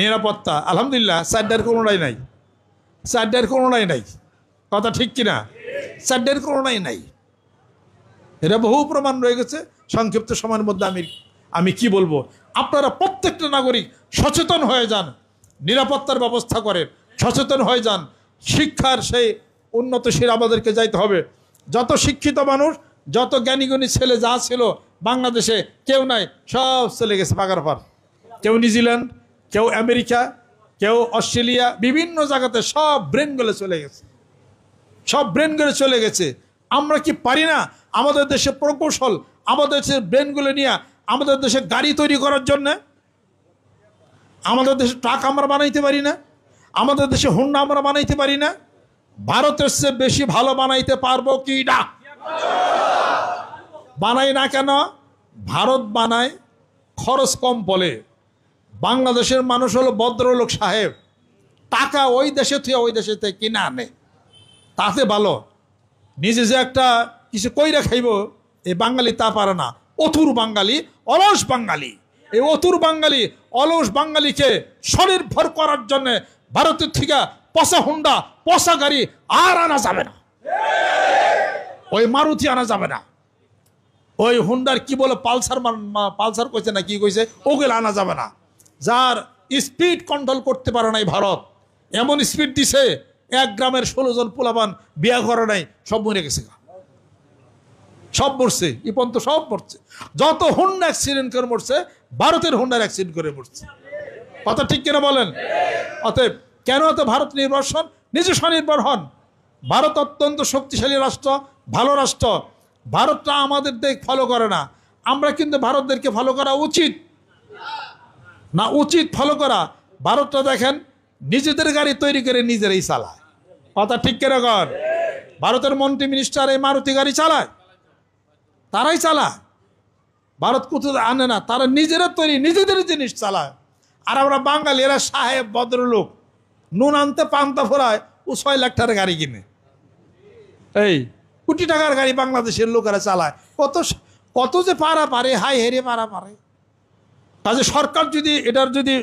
নিরাপত্তা, আলহামদুলিল্লাহ চারটার কোনোটাই নাই, চারটার কোনোটাই নাই, কথা ঠিক কিনা? চারটার কোনোটাই নাই। এটা বহু প্রমাণ রয়ে গেছে। সংক্ষিপ্ত সময়ের মধ্যে আমি কি বলবো, আপনারা প্রত্যেকটা নাগরিক সচেতন হয়ে যান, নিরাপত্তার ব্যবস্থা করেন, সচেতন হয়ে যান। শিক্ষার সেই উন্নতশীল আমাদেরকে যাইতে হবে। যত শিক্ষিত মানুষ, যত জ্ঞানীগুণী ছেলে যা ছিল বাংলাদেশে কেউ নাই, সব চলে গেছে পাগার পার। কেউ নিউজিল্যান্ড, কেউ আমেরিকা, কেউ অস্ট্রেলিয়া, বিভিন্ন জায়গাতে সব ব্রেনগুলো চলে গেছে, সব ব্রেনগুলো চলে গেছে। আমরা কি পারি না আমাদের দেশে প্রকৌশল, আমাদের দেশের ব্রেনগুলো নিয়ে আমাদের দেশে গাড়ি তৈরি করার জন্য? আমাদের দেশে ট্রাক আমরা বানাইতে পারি না? আমাদের দেশে হুন্ডা আমরা বানাইতে পারি না? ভারতের চেয়ে বেশি ভালো বানাইতে পারবো কি না? বানাই না কেন? ভারত বানায়, খরচ কম বলে। বাংলাদেশের মানুষ হলো ভদ্রলোক সাহেব, টাকা ওই দেশে থেকে ওই দেশে থেকে কিনে আনে, তাতে ভালো। নিজে যে একটা কিছু কইরা খাইব এই বাঙালি তা পারে না। অথুর বাঙালি, অলস বাঙালি। এই অথুর বাঙালি, অলস বাঙালিকে স্বনির্ভর করার জন্য ভারতের থেকে পচা হুন্ডা, পচা গাড়ি আর আনা যাবে না, ওই মারুতি আনা যাবে না, ওই হুন্ডার কি বলে পালসার, পালসার কইছে না কি কইছে, ওগুলো আনা যাবে না। যার স্পিড কন্ট্রোল করতে পারে নাই ভারত, এমন স্পিড দিছে 1 গ্রামের 16 জন পোলাপান বিয়া করে নাই, সব মরে গেছে, সব মরছে, ইপন্ত সব মরছে। যত হুন্ডা অ্যাক্সিডেন্ট করে মরছে ভারতের হুন্ডার অ্যাক্সিডেন্ট করে মরছে, কথা ঠিক কিনা বলেন? অতএব কেন এত ভারত নির্ভরশীল? নিজে স্বনির্ভর হন। ভারত অত্যন্ত শক্তিশালী রাষ্ট্র, ভালো রাষ্ট্র। ভারতটা আমাদের দেখ ফলো করে না, আমরা কিন্তু ভারতদেরকে ফলো করা উচিত না, উচিত ফলো করা। ভারতটা দেখেন নিজেদের গাড়ি তৈরি করে নিজেরাই চালায়, কথা ঠিক কিনা কর? ভারতের মন্ত্রী মিনিস্টার এই মারুতি গাড়ি চালায়, তারাই চালায়, ভারত কোথাও আনে না, তারা নিজেরা তৈরি নিজেদের জিনিস চালায়। আর আমরা বাঙালি এরা সাহেব ভদ্রলোক, নুন আনতে পান্তা ফোরায়, ও 6 লাখ টাকার গাড়ি কিনে, এই কোটি টাকার গাড়ি বাংলাদেশের লোকেরা চালায়। কত কত যে পারা পারে, হাই হেরে পারা পারে। কাজে সরকার যদি এটার যদি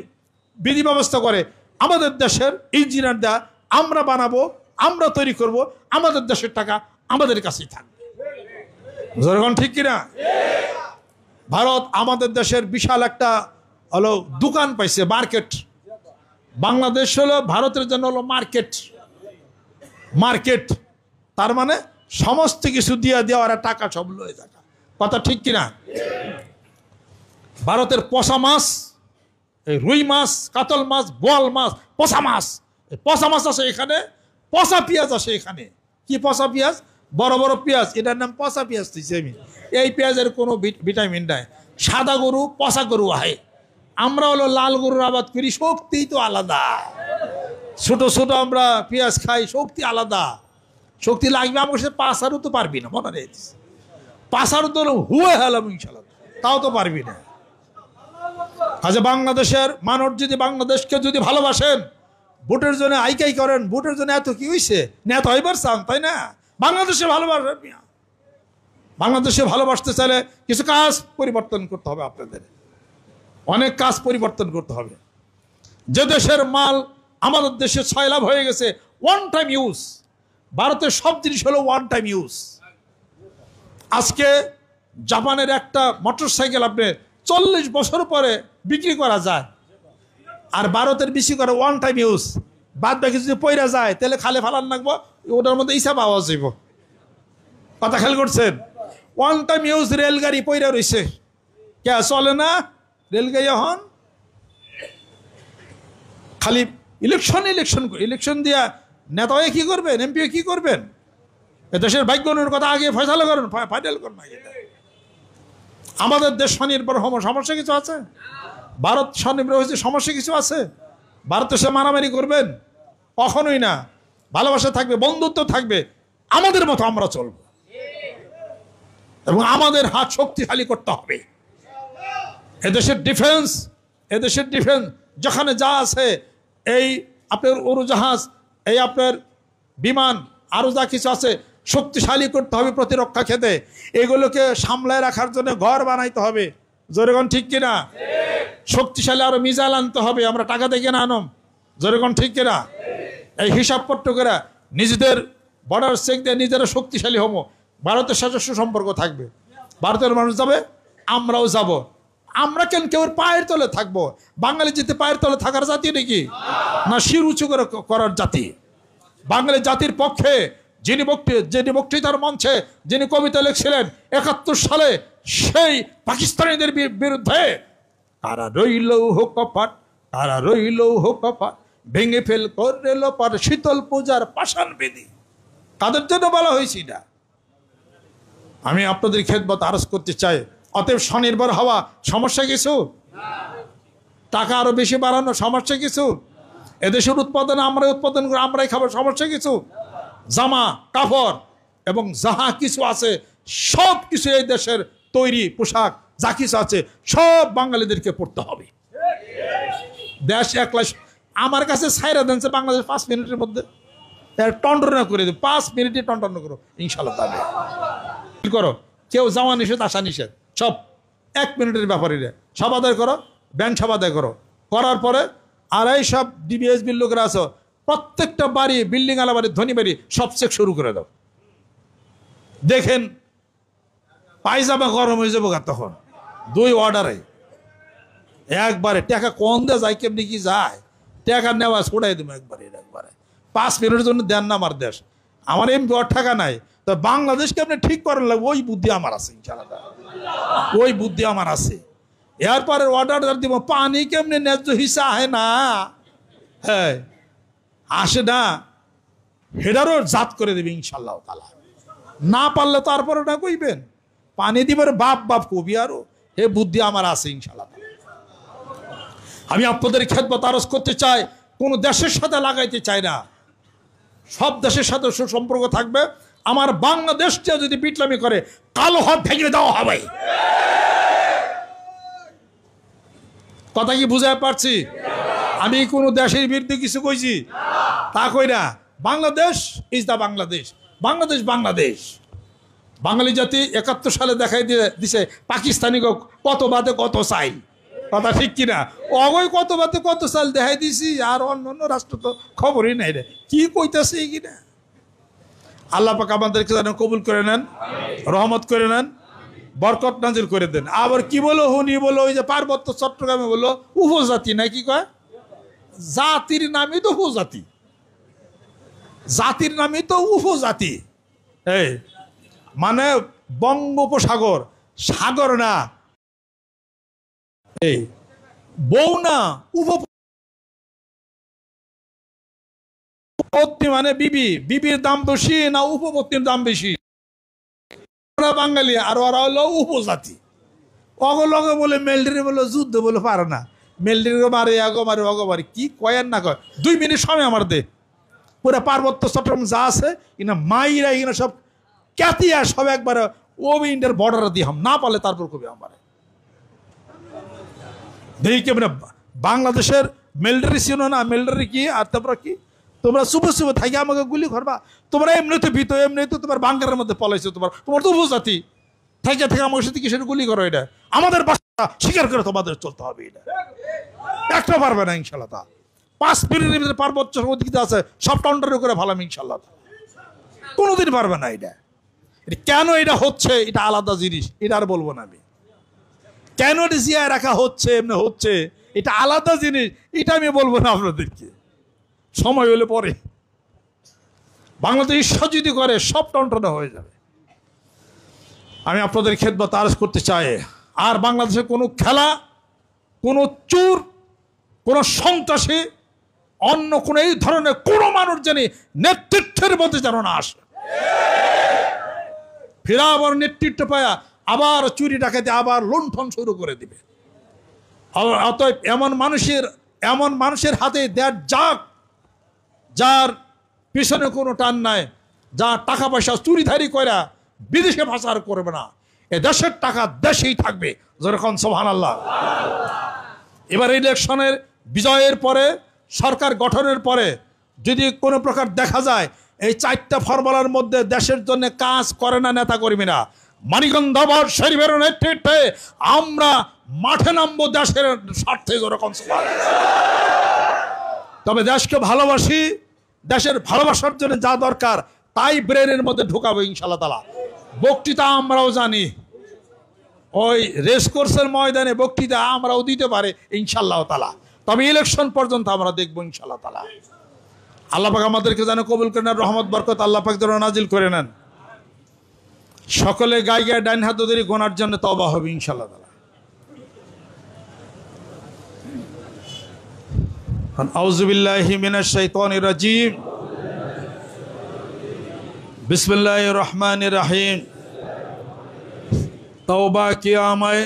বিধি ব্যবস্থা করে, আমাদের দেশের ইঞ্জিনিয়ার দেয়া আমরা বানাবো, আমরা তৈরি করব, আমাদের দেশের টাকা আমাদের কাছেই থাকবে, যখন ঠিক কিনা? ভারত আমাদের দেশের বিশাল একটা হলো দোকান পাইছে, মার্কেট। বাংলাদেশ হলো ভারতের জন্য হলো মার্কেট, মার্কেট তার মানে সমস্ত কিছু দিয়ে দেওয়ার টাকা সব লয়ে থাকা, কথা ঠিক কিনা? ভারতের পচা মাছ, এই রুই মাছ, কাতল মাছ, বোয়াল মাছ, পচা মাছ, পচা মাছ আছে এখানে, পচা পেঁয়াজ আছে এখানে। কি পচা পেঁয়াজ? বড় বড় পেঁয়াজ, এটার নাম পচা পেঁয়াজ দিয়েছি আমি। এই পেঁয়াজের কোনো ভিটামিন নাই। সাদা গরু, পচা গরু আহে, আমরা হলো লাল গরুর আবাদ করি, শক্তি তো আলাদা। ছোট ছোট আমরা পেঁয়াজ খাই, শক্তি আলাদা, শক্তি লাগবে আমার সাথে। পাঁচারও তো পারবি না, মনে রেখেছি, পাঁচারও তো হুয়ে হেলাম ইনশাল্লাহ, তাও তো পারবি না। আচ্ছা, বাংলাদেশের মানুষ যদি বাংলাদেশকে যদি ভালোবাসেন, ভোটের জন্য আইকাই করেন, ভোটের জন্য এত কি হয়েছে, নেতা হইবার চান, তাই না? বাংলাদেশে ভালোবাসেন, বাংলাদেশে ভালোবাসতে চাইলে কিছু কাজ পরিবর্তন করতে হবে, আপনাদের অনেক কাজ পরিবর্তন করতে হবে। যে দেশের মাল আমাদের দেশে 6 লাভ হয়ে গেছে, ওয়ান টাইম ইউজ। ভারতের সব জিনিস হলো ওয়ান টাইম ইউজ। আজকে জাপানের একটা মোটরসাইকেল আপনি 40 বছর পরে বিক্রি করা যায়, আর ভারতের বেশি করে ওয়ান টাইম ইউজ। বাদ বাকি যদি পয়রা যায় তাহলে খালে ফালান লাগবো, ওটার মধ্যে হিসাব আওয়াজ যাইব, কথা খেয়াল করছেন? ওয়ান টাইম ইউজ রেলগাড়ি পয়রা রয়েছে, কে চলে না রেলগাড়ি এখন? খালি ইলেকশন দিয়া নেতা হয়ে কী করবেন, এমপি কী করবেন? দেশের ভাগ্যের কথা আগে ফয়সালা করেন, ফাইনাল করেন। আমাদের দেশ স্বনির্ভর সমস্যা কিছু আছে? ভারত স্বনির্ভর হয়েছে, সমস্যা কিছু আছে? ভারতের সাথে মারামারি করবেন? কখনোই না। ভালোবাসা থাকবে, বন্ধুত্ব থাকবে, আমাদের মতো আমরা চলব এবং আমাদের হাত শক্তিশালী করতে হবে। এদেশের ডিফেন্স যেখানে যা আছে, এই আপনার উড়োজাহাজ, এই আপনার বিমান, আরও যা কিছু আছে শক্তিশালী করতে হবে প্রতিরক্ষা ক্ষেত্রে। এগুলোকে সামলায় রাখার জন্য ঘর বানাইতে হবে। জোরেগণ ঠিক কিনা? শক্তিশালী আরো মিসাইল আনতে হবে। আমরা টাকা দেখে না আনম। জোরেগণ ঠিক কিনা? এই হিসাবপত্র করে নিজেদের বর্ডার চেক দিয়ে নিজেরা শক্তিশালী হবো। ভারতের সাথে সুসম্পর্ক থাকবে, ভারতের মানুষ যাবে, আমরাও যাব। আমরা কেন কেউ পায়ের তলে থাকবো? বাঙালি যেতে পায়ের তলে থাকার জাতি নাকি? না শির উঁচু করার জাতি? বাঙালি জাতির পক্ষে যিনি বক্তৃতার মঞ্চে যিনি কবিতা লিখছিলেন 71 সালে, সেই পাকিস্তানিদের বিরুদ্ধে তারা রইল কপাট, তারা রইল কপাট, ভেঙে ফেল করে লোপার শীতল পূজার পাষাণ বেদি। তাদের জন্য বলা হয়েছে না। আমি আপনাদের খেদমত আরজ করতে চাই, অতএব স্বনির্ভর হওয়া সমস্যা কিছু? টাকা আরো বেশি বাড়ানো সমস্যা কিছু? এদেশের উৎপাদন আমরাই উৎপাদন করে আমরাই খাবো সমস্যা কিছু? জামা কাপড় এবং যাহা কিছু আছে সব কিছু এই দেশের তৈরি পোশাক যা কিছু আছে সব বাঙালিদেরকে পড়তে হবে। দেশ একলা আমার কাছে ছাইরা দেনছে বাংলাদেশ 5 মিনিটের মধ্যে টন্টনা করে দেবে। 5 মিনিটে টন্টনা করো ইনশাল্লাহ। তাহলে করো, কেউ যাওয়া নিষেধ আসা নিষেধ, সব 1 মিনিটের ব্যাপারে সব আদায় করো, ব্যাংক সব আদায় করো। করার পরে আর এই সব ডিবিএসবির লোকেরা আছো, প্রত্যেকটা বাড়ি, বিল্ডিং আলা বাড়ি, ধনী বাড়ি সব চেক শুরু করে দাও। দেখেন পায়জামা গরম হয়ে যাবো তখন 2 অর্ডারে একবারে। টাকা কম দেওয়া যায়, কেমনি কি যায়? টাকা নেওয়া ছড়াই দেবো একবারে। 5 মিনিটের জন্য দেন না আমার দেশ। আমার এমপি টাকা নাই, তো বাংলাদেশকে আপনি ঠিক করেন লাগবে, ওই বুদ্ধি আমার আছে ইনশাআল্লাহ, ওই বুদ্ধি আমার আছে। এরপরে অর্ডার দিব, পানি কেমনি ন্যায্য হিসা আহে না, হ্যাঁ আসে না, হেডারও জাত করে দেবে ইনশাল্লাহ তাআলা। না পারলে তারপরে না কইবেন পানি দিবার বাপ কবি আরো, হে বুদ্ধি আমার আছে ইনশাল্লাহ। আমি আপনাদের খেদমত আরজ করতে চাই, কোন দেশের সাথে লাগাইতে চাই না, সব দেশের সাথে সুসম্পর্ক থাকবে। আমার বাংলাদেশটা যদি বিটলামি করে কালো হাত ভেঙে দেওয়া হবে। কথা কি বুঝাতে পারছি? আমি কোন দেশের বিরুদ্ধে কিছু কইছি তা কই না। Bangladesh is the Bangladesh, Bangladesh Bangladesh. বাঙালি জাতি 71 সালে দেখাই দিছে পাকিস্তানি কত বাদে কত চাই। কথা ঠিক কিনা? অগৈ কত বাদে কত চাল দেখাই দিছি, আর অন্য রাষ্ট্র তো খবরই নাই রে কি কইতেছে কিনা। আল্লাহ পাক আমাদেরকে যেন কবুল করে নেন, রহমত করে নেন, বরকত নাজিল করে দেন। আবার কি বলো হুনি বলো, ওই যে পার্বত্য চট্টগ্রামে বললো উপজাতি না কি কয়, জাতির নামই তো উপজাতি, জাতির নামই তো উপজাতি। এই মানে বঙ্গোপসাগর, সাগর না, এই বউ না, উপপত্নী মানে বিবি, বিবির দাম বেশি না উপপত্নীর দাম বেশি? বাঙালি আর ওরা হলো উপজাতি। অগলগে বলে মেলডারি বলে যুদ্ধ বলে পারে না, মেলডারি মারে আগো মারে অগো মারে, কি কয়েন না কয়। 2 মিনিট সময় আমার দে, পুরা পার্বত্য চট্টগ্রাম যা আছে ইনা মাইরা ইনা সব ক্যাতিয়া সব একবারে ও ইন্ডিয়ার বর্ডার দিয়ে হাম না পারলে তারপর কবি আমার দেখি কেমন বাংলাদেশের মিলিটারি ছিল না। মিলিটারি কি আর তোমরা কি, তোমরা চুপে চুপে থাকি আমাকে গুলি করবা? তোমরা এমনিতে ভীত, এমনিতে তোমার বাঙ্গারের মধ্যে পলাইছো, তোমার তো উপজাতি থাকে থাকে আমার সাথে কিসের গুলি করো? এটা আমাদের বাসা স্বীকার করে তোমাদের চলতে হবে, এটা একটা পারবে না ইনশাল্লাহ। তা 5 মিনিটের ভিতরে পার্বত্য ওদিকে আছে সব কাউন্টার করে ভালাম ইনশাল্লাহ, কোনোদিন পারবে না। এটা কেন এটা হচ্ছে এটা আলাদা জিনিস, এটা আর বলবো না আমি। কেন এটা জিয়ায় রাখা হচ্ছে এমনি হচ্ছে এটা আলাদা জিনিস, এটা আমি বলবো না আপনাদেরকে, সময় হলে পরে। বাংলাদেশ ঈশ্বর যদি করে সব টনটনা হয়ে যাবে। আমি আপনাদের খেদমত আরজ করতে চাই, আর বাংলাদেশে কোনো খেলা, কোনো চোর, কোনো সন্ত্রাসী অন্য কোন এই ধরনের কোনো মানুষ জানি নেতৃত্বের মধ্যে যেন না আসে। ফেরা আবার নেতৃত্ব পায়া আবার চুরি ডাকাতি আবার লুণ্ঠন শুরু করে দিবে। অতএব এমন মানুষের হাতে দেয়ার যার পিছনে কোনো টান নাই, যা টাকা পয়সা চুরিধারি করে বিদেশে পাচার করবে না, এ দেশের টাকা দেশেই থাকবে। যেরকম সুবহানাল্লাহ। এবার ইলেকশনের বিজয়ের পরে, সরকার গঠনের পরে যদি কোনো প্রকার দেখা যায় এই 4টা ফর্মুলার মধ্যে দেশের জন্য কাজ করে না নেতা কর্মীরা, মানিকগঞ্জ দরবার শরীফের নেতৃত্বে আমরা মাঠে নামবো দেশের স্বার্থে। যেরকম তবে দেশকে ভালোবাসি, দেশের ভালোবাসার জন্য যা দরকার তাই ব্রেনের মধ্যে ঢুকাবো ইনশাআল্লাহ তাআলা। বক্তৃতা আমরাও জানি, ওই রেসকোর্সের ময়দানে বক্তৃতা আমরাও দিতে পারে ইনশাআল্লাহ তাআলা। তবে ইলেকশন পর্যন্ত আমরা দেখবো ইনশাআল্লাহ তাআলা। আল্লাহ পাক আমাদেরকে যেন কবুল করে নেন, রহমত বরকত আল্লাহ পাক যেন নাজিল করে নেন। সকলে গায়ে গায়ে ডাইন হাত ধরে গোনার জন্য তওবা হবে ইনশাআল্লাহ তাআলা। আউযু বিল্লাহি মিনাশ শাইতানির রাজিম। बिस्मिल्लाहिर रहमानिर रहीम। तौबा किया मैं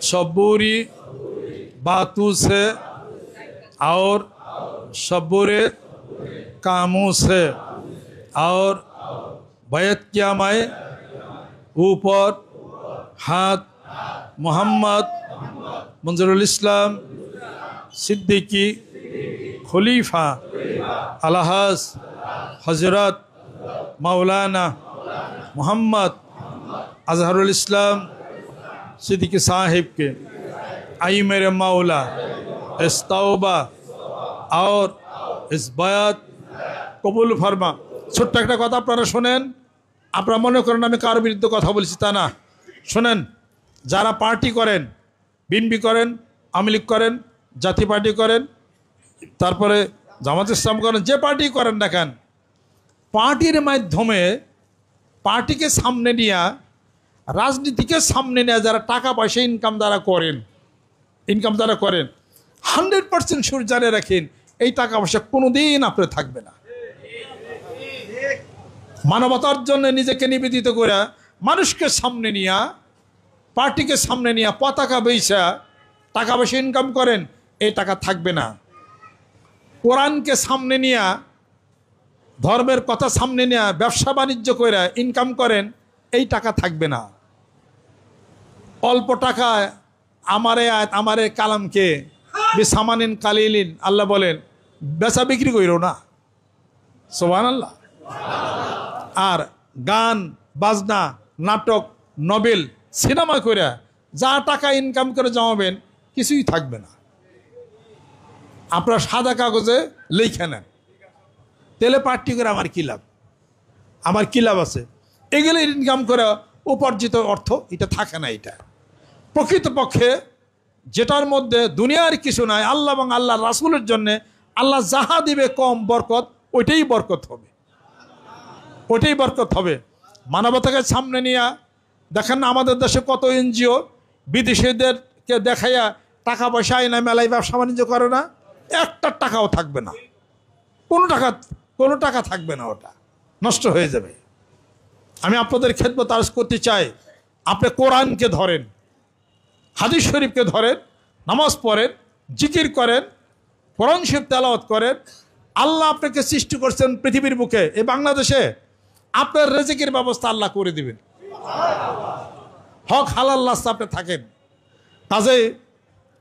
सब बुरी बातों से और सब बुरे कामों से, और बैत किया मैं ऊपर हाथ मोहम्मद मंजरुल इस्लाम सिद्दीकी खलीफा अलहाज हजरत मौलाना मोहम्मद अजहरुल इस्लाम सिद्दीकी साहिब के आई मेरे मौला इस तौबा और इस बयात कबूल फरमा। ছোট্ট একটা কথা আপনারা শোনেন, আপনারা মনে করেন আমি কার বিরুদ্ধে কথা বলছি, তা না। শোনেন, যারা পার্টি করেন, বিএনপি করেন, আওয়ামী লীগ করেন, জাতীয় পার্টি করেন, তারপরে জামাত ইসলাম করেন, যে পার্টি করেন না কেন, পার্টির মাধ্যমে পার্টিকে সামনে নিয়ে, রাজনীতিকে সামনে নিয়ে যারা টাকা পয়সা ইনকাম যারা করেন 100% সুর জানে রাখেন, এই টাকা পয়সা কোনোদিন আপনার থাকবে না। মানবতার জন্য নিজেকে নিবেদিত করে মানুষকে সামনে নিয়ে, পার্টিকে সামনে নিয়ে পতাকা বেচা টাকা পয়সা ইনকাম করেন, এই টাকা থাকবে না। কোরআনকে সামনে নিয়ে, ধর্মের কথা সামনে নিয়ে ব্যবসা বাণিজ্য করে ইনকাম করেন, এই টাকা থাকবে না। অল্প টাকায় আমারে কালামকে বিসামানিন কালিলিন, আল্লাহ বলেন বেচা বিক্রি কইরো না। সুবহানাল্লাহ। আর গান বাজনা, নাটক, নভেল, সিনেমা করে যা টাকা ইনকাম করে জমাবেন, কিছুই থাকবে না। আপনার সাদা কাগজে লিখে নেন, তেলে পার্টি করে আমার কী লাভ, আমার কী লাভ আছে, এগুলো ইনকাম করে উপার্জিত অর্থ এটা থাকে না। এটা প্রকৃতপক্ষে যেটার মধ্যে দুনিয়ার কিছু নাই, আল্লাহ এবং আল্লাহ রাসূলের জন্যে আল্লাহ যাহা দিবে কম বরকত, ওইটাই বরকত হবে, ওইটাই বরকত হবে। মানবতাকে সামনে নিয়ে দেখেন না, আমাদের দেশে কত এনজিও বিদেশিদেরকে দেখাইয়া টাকা পয়সা আইনা মেলায় ব্যবসা বাণিজ্য করে না, একটা টাকাও থাকবে না, কোনো টাকা থাকবে না, ওটা নষ্ট হয়ে যাবে। আমি আপনাদের খেদমত আরজ করতে চাই, আপনি কোরআনকে ধরেন, হাদিস শরীফকে ধরেন, নামাজ পড়েন, জিকির করেন, কোরআন শরীফ তেলাওয়াত করেন। আল্লাহ আপনাকে সৃষ্টি করছেন পৃথিবীর বুকে, এই বাংলাদেশে আপনার রিজিকের ব্যবস্থা আল্লাহ করে দিবেন। হক হালাল রাস্তা আপনি থাকেন। কাজে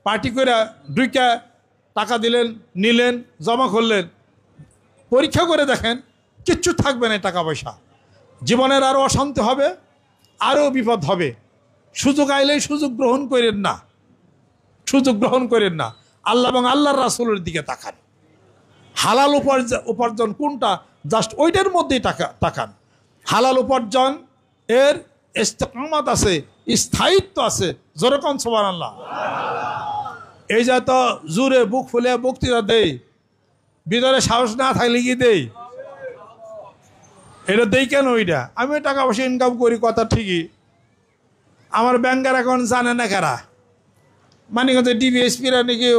পার্টি করে দুইটা টাকা দিলেন, নিলেন, জমা করলেন, পরীক্ষা করে দেখেন কিচ্ছু থাকবে না টাকা পয়সা। জীবনের আরও অশান্তি হবে, আরও বিপদ হবে। সুযোগ আইলেই সুযোগ গ্রহণ করেন না, সুযোগ গ্রহণ করেন না। আল্লাহ এবং আল্লাহর রাসূলের দিকে তাকান। হালাল উপার্জন কোনটা, জাস্ট ওইটার মধ্যেই তাকান। হালাল উপার্জন এর ইস্তেকামাত আছে, স্থায়িত্ব আছে। যেরকম সুবহানাল্লাহ। এই যে তো জোরে বুক ফুলে বক্তৃতা দেই, ভিতরে সাহস না থাকলে কি দেই, এটা দেই কেন? ওইটা আমি টাকা পয়সা ইনকাম করি, কথা ঠিকই, আমার ব্যাংকের অ্যাকাউন্ট জানে না কারা, মানিকগঞ্জে ডিবিএসপিরা নাকি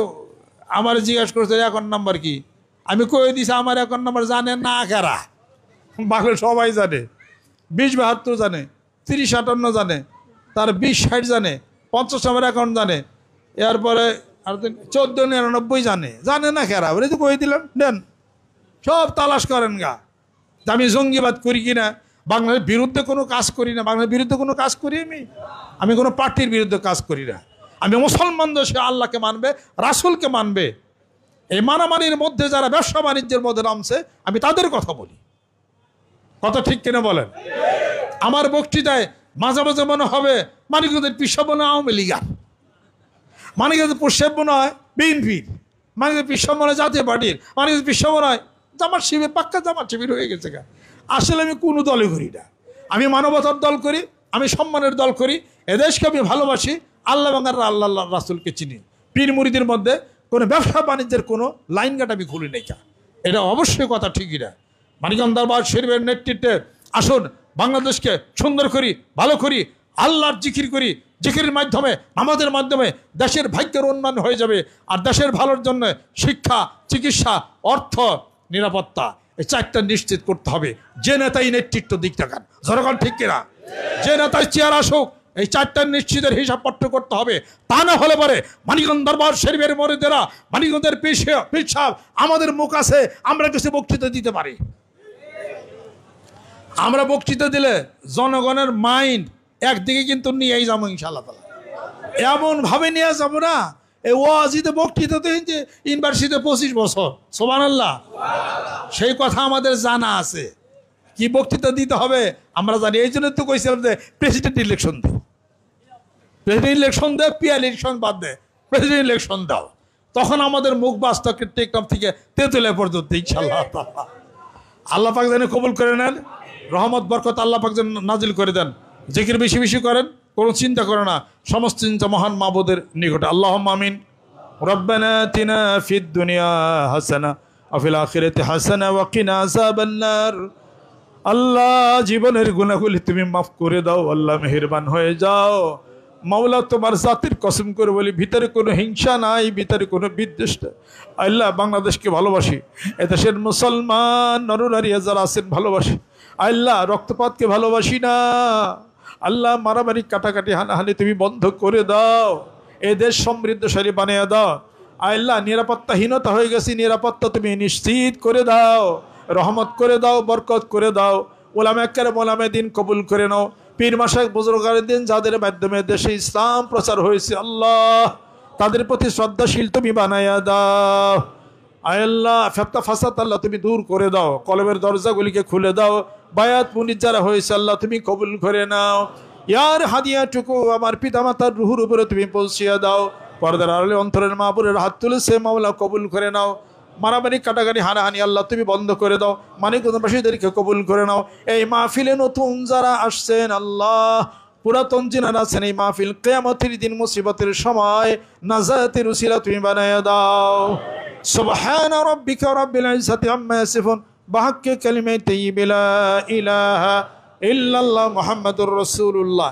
আমার জিজ্ঞাসা করছে অ্যাকাউন্ট নাম্বার কি, আমি কয়ে দিছি আমার অ্যাকাউন্ট নাম্বার জানে না কারা, বাংলা সবাই জানে, 20-72 জানে, 30-58 জানে, তার 20-60 জানে, 50 আমার অ্যাকাউন্ট জানে, এরপরে আর 1499 জানে না কারা, বলে তো কয়ে দিলাম দেন, সব তালাশ করেন গা। আমি জঙ্গিবাদ করি কিনা, বাংলার বিরুদ্ধে কোনো কাজ করি না, বাংলার বিরুদ্ধে কোনো কাজ করি আমি কোনো পার্টির বিরুদ্ধে কাজ করি না। আমি মুসলমানদের সে আল্লাহকে মানবে, রাসূলকে মানবে। এই মানামানির মধ্যে যারা ব্যবসা বাণিজ্যের মধ্যে নামছে আমি তাদের কথা বলি, কথা ঠিক কিনা বলেন? আমার বক্তৃতায় মাঝে মাঝে মনে হবে মানিকগঞ্জের পিসাব মনে হয় আওয়ামী লীগার, মানিকগঞ্জের পিসাব মনে হয় বিএনপির, মানিকগঞ্জের পিসাব মনে হয় জাতীয় পার্টির, মানিকগঞ্জের পিসাব মনে হয় জামাত শিবির, পাক্কা জামাত শিবির হয়ে গেছে গা। আসলে আমি কোনো দলে করি না, আমি মানবতার দল করি, আমি সম্মানের দল করি, এদেশকে আমি ভালোবাসি, আল্লাহ বাংলার আল্লাহ রাসূলকে চিনি। পীর মুরিদের মধ্যে কোনো ব্যবসা বাণিজ্যের কোনো লাইন গাট আমি খুলি নাই কা, এটা অবশ্যই কথা ঠিকই না। মানিকগঞ্জ দরবার শরীফের নেতৃত্বে আসুন বাংলাদেশকে সুন্দর করি, ভালো করি, আল্লাহর জিকির করি, জিকিরের মাধ্যমে আমাদের মাধ্যমে দেশের ভাগ্যের উন্নয়ন হয়ে যাবে। আর দেশের ভালোর জন্য শিক্ষা, চিকিৎসা, অর্থ, নিরাপত্তা, এই চারটা নিশ্চিত করতে হবে। যে নেতাই নেতৃত্ব দিক থাকান, জনগণ ঠিক কিনা, যে নেতাই চেয়ার আসুক এই চারটা নিশ্চিতের হিসাবপত্র করতে হবে। তা না হলে পরে মানিকগঞ্জ দরবার শরীফের মুরিদেরা, মানিকগঞ্জের পীর সাহেব আমাদের মুখ আছে, আমরা কিছু বক্তৃতা দিতে পারি। আমরা বক্তৃতা দিলে জনগণের মাইন্ড একদিকে কিন্তু নিয়েই যাবো ইনশাআল্লাহ তাআলা, এমনভাবে নিয়ে যাবো না, এই ওয়াজিতে বক্তৃতা তো ইউনিভার্সিটিতে 25 বছর, সুবহানাল্লাহ, সেই কথা আমাদের জানা আছে, কি বক্তৃতা দিতে হবে আমরা জানি। এই জন্য তো কইছিলাম যে প্রেসিডেন্ট ইলেকশন দে, প্রেসিডেন্ট ইলেকশন দে, পিয়ার ইলেকশন বাদ দে, প্রেসিডেন্ট ইলেকশন দাও, তখন আমাদের মুখ বাস্তব টেকনাফ থেকে তেঁতুলিয়া পর্যন্ত ইনশাআল্লাহ তাআলা আল্লাহ পাক যেন কবুল করে নেন, রহমত বরকত আল্লাহ পাক যেন নাজিল করে দেন। জিকির বেশি বেশি করেন, কোনো চিন্তা করে না, সমস্ত চিন্তা মহান মাবুদের নিকটে। আল্লাহুম্মা আমিন। রব্বানা আতিনা ফিদ দুনিয়া হাসানা ওয়া ফিল আখিরাতি হাসানা ওয়া কিনা আযাবান নার। আল্লাহ জীবনের গুনাহগুলি তুমি মাফ করে দাও, আল্লাহ মেহেরবান হয়ে যাও মাওলা। তোমার জাতির কসম করে বলি, ভিতরে কোনো হিংসা নাই, ভিতরে কোনো বিদ্বেষ নাই। আল্লাহ বাংলাদেশকে ভালোবাসি, এদেশের মুসলমান নরনারী যারা আছেন ভালোবাসি। আল্লাহ রক্তপাতকে ভালোবাসি না, আল্লাহ মারামারি কাটাকাটি হানাহানি তুমি বন্ধ করে দাও, এ দেশ সমৃদ্ধশালী বানিয়ে দাও। আল্লাহ নিরাপত্তাহীনতা হয়ে গেছে, নিরাপত্তা তুমি নিশ্চিত করে দাও, রহমত করে দাও, বরকত করে দাও। ওলামা কেরাম, ওলামা দ্বীন কবুল করে নাও। পীর মাশায়েখ বুজুর্গানের দিন যাদের মাধ্যমে দেশে ইসলাম প্রচার হয়েছে, আল্লাহ তাদের প্রতি শ্রদ্ধাশীল তুমি বানাইয়া দাও। আল্লাহ ফেতনা ফাসাদ আল্লাহ তুমি দূর করে দাও, কলমের দরজাগুলিকে খুলে দাও। বায়াত মুনির যারা হয়েছে আল্লাহ তুমি কবুল করে নাও। ইয়ার হাদিয়াটুকু আমার পিতামাতার রুহুর উপরে তুমি পৌঁছিয়ে দাও। পর্দার আড়ালে অন্তরের মাহবুবের হাত তুলেছে মাওলা কবুল করে নাও। মারামারি কাটাকাটি হানাহানি আল্লাহ তুমি বন্ধ করে দাও। মানিকগঞ্জবাসীদেরকে কবুল করে নাও। এই মাহফিলে নতুন যারা আসছেন আল্লাহ, পুরাতন যিনারা আছেন, এই মাহফিল কিয়ামতের দিন মুসিবতের সময় নাজাতের উসিলা তুমি বানায়া দাও। সুবহানা রাব্বিকা রাব্বিল ইজ্জাতি আম্মা ইয়াসিফুন বিহাক্কি কালিমাতি তাইয়্যিবা লা ইলাহা ইল্লাল্লাহ মুহাম্মাদুর রাসূলুল্লাহ।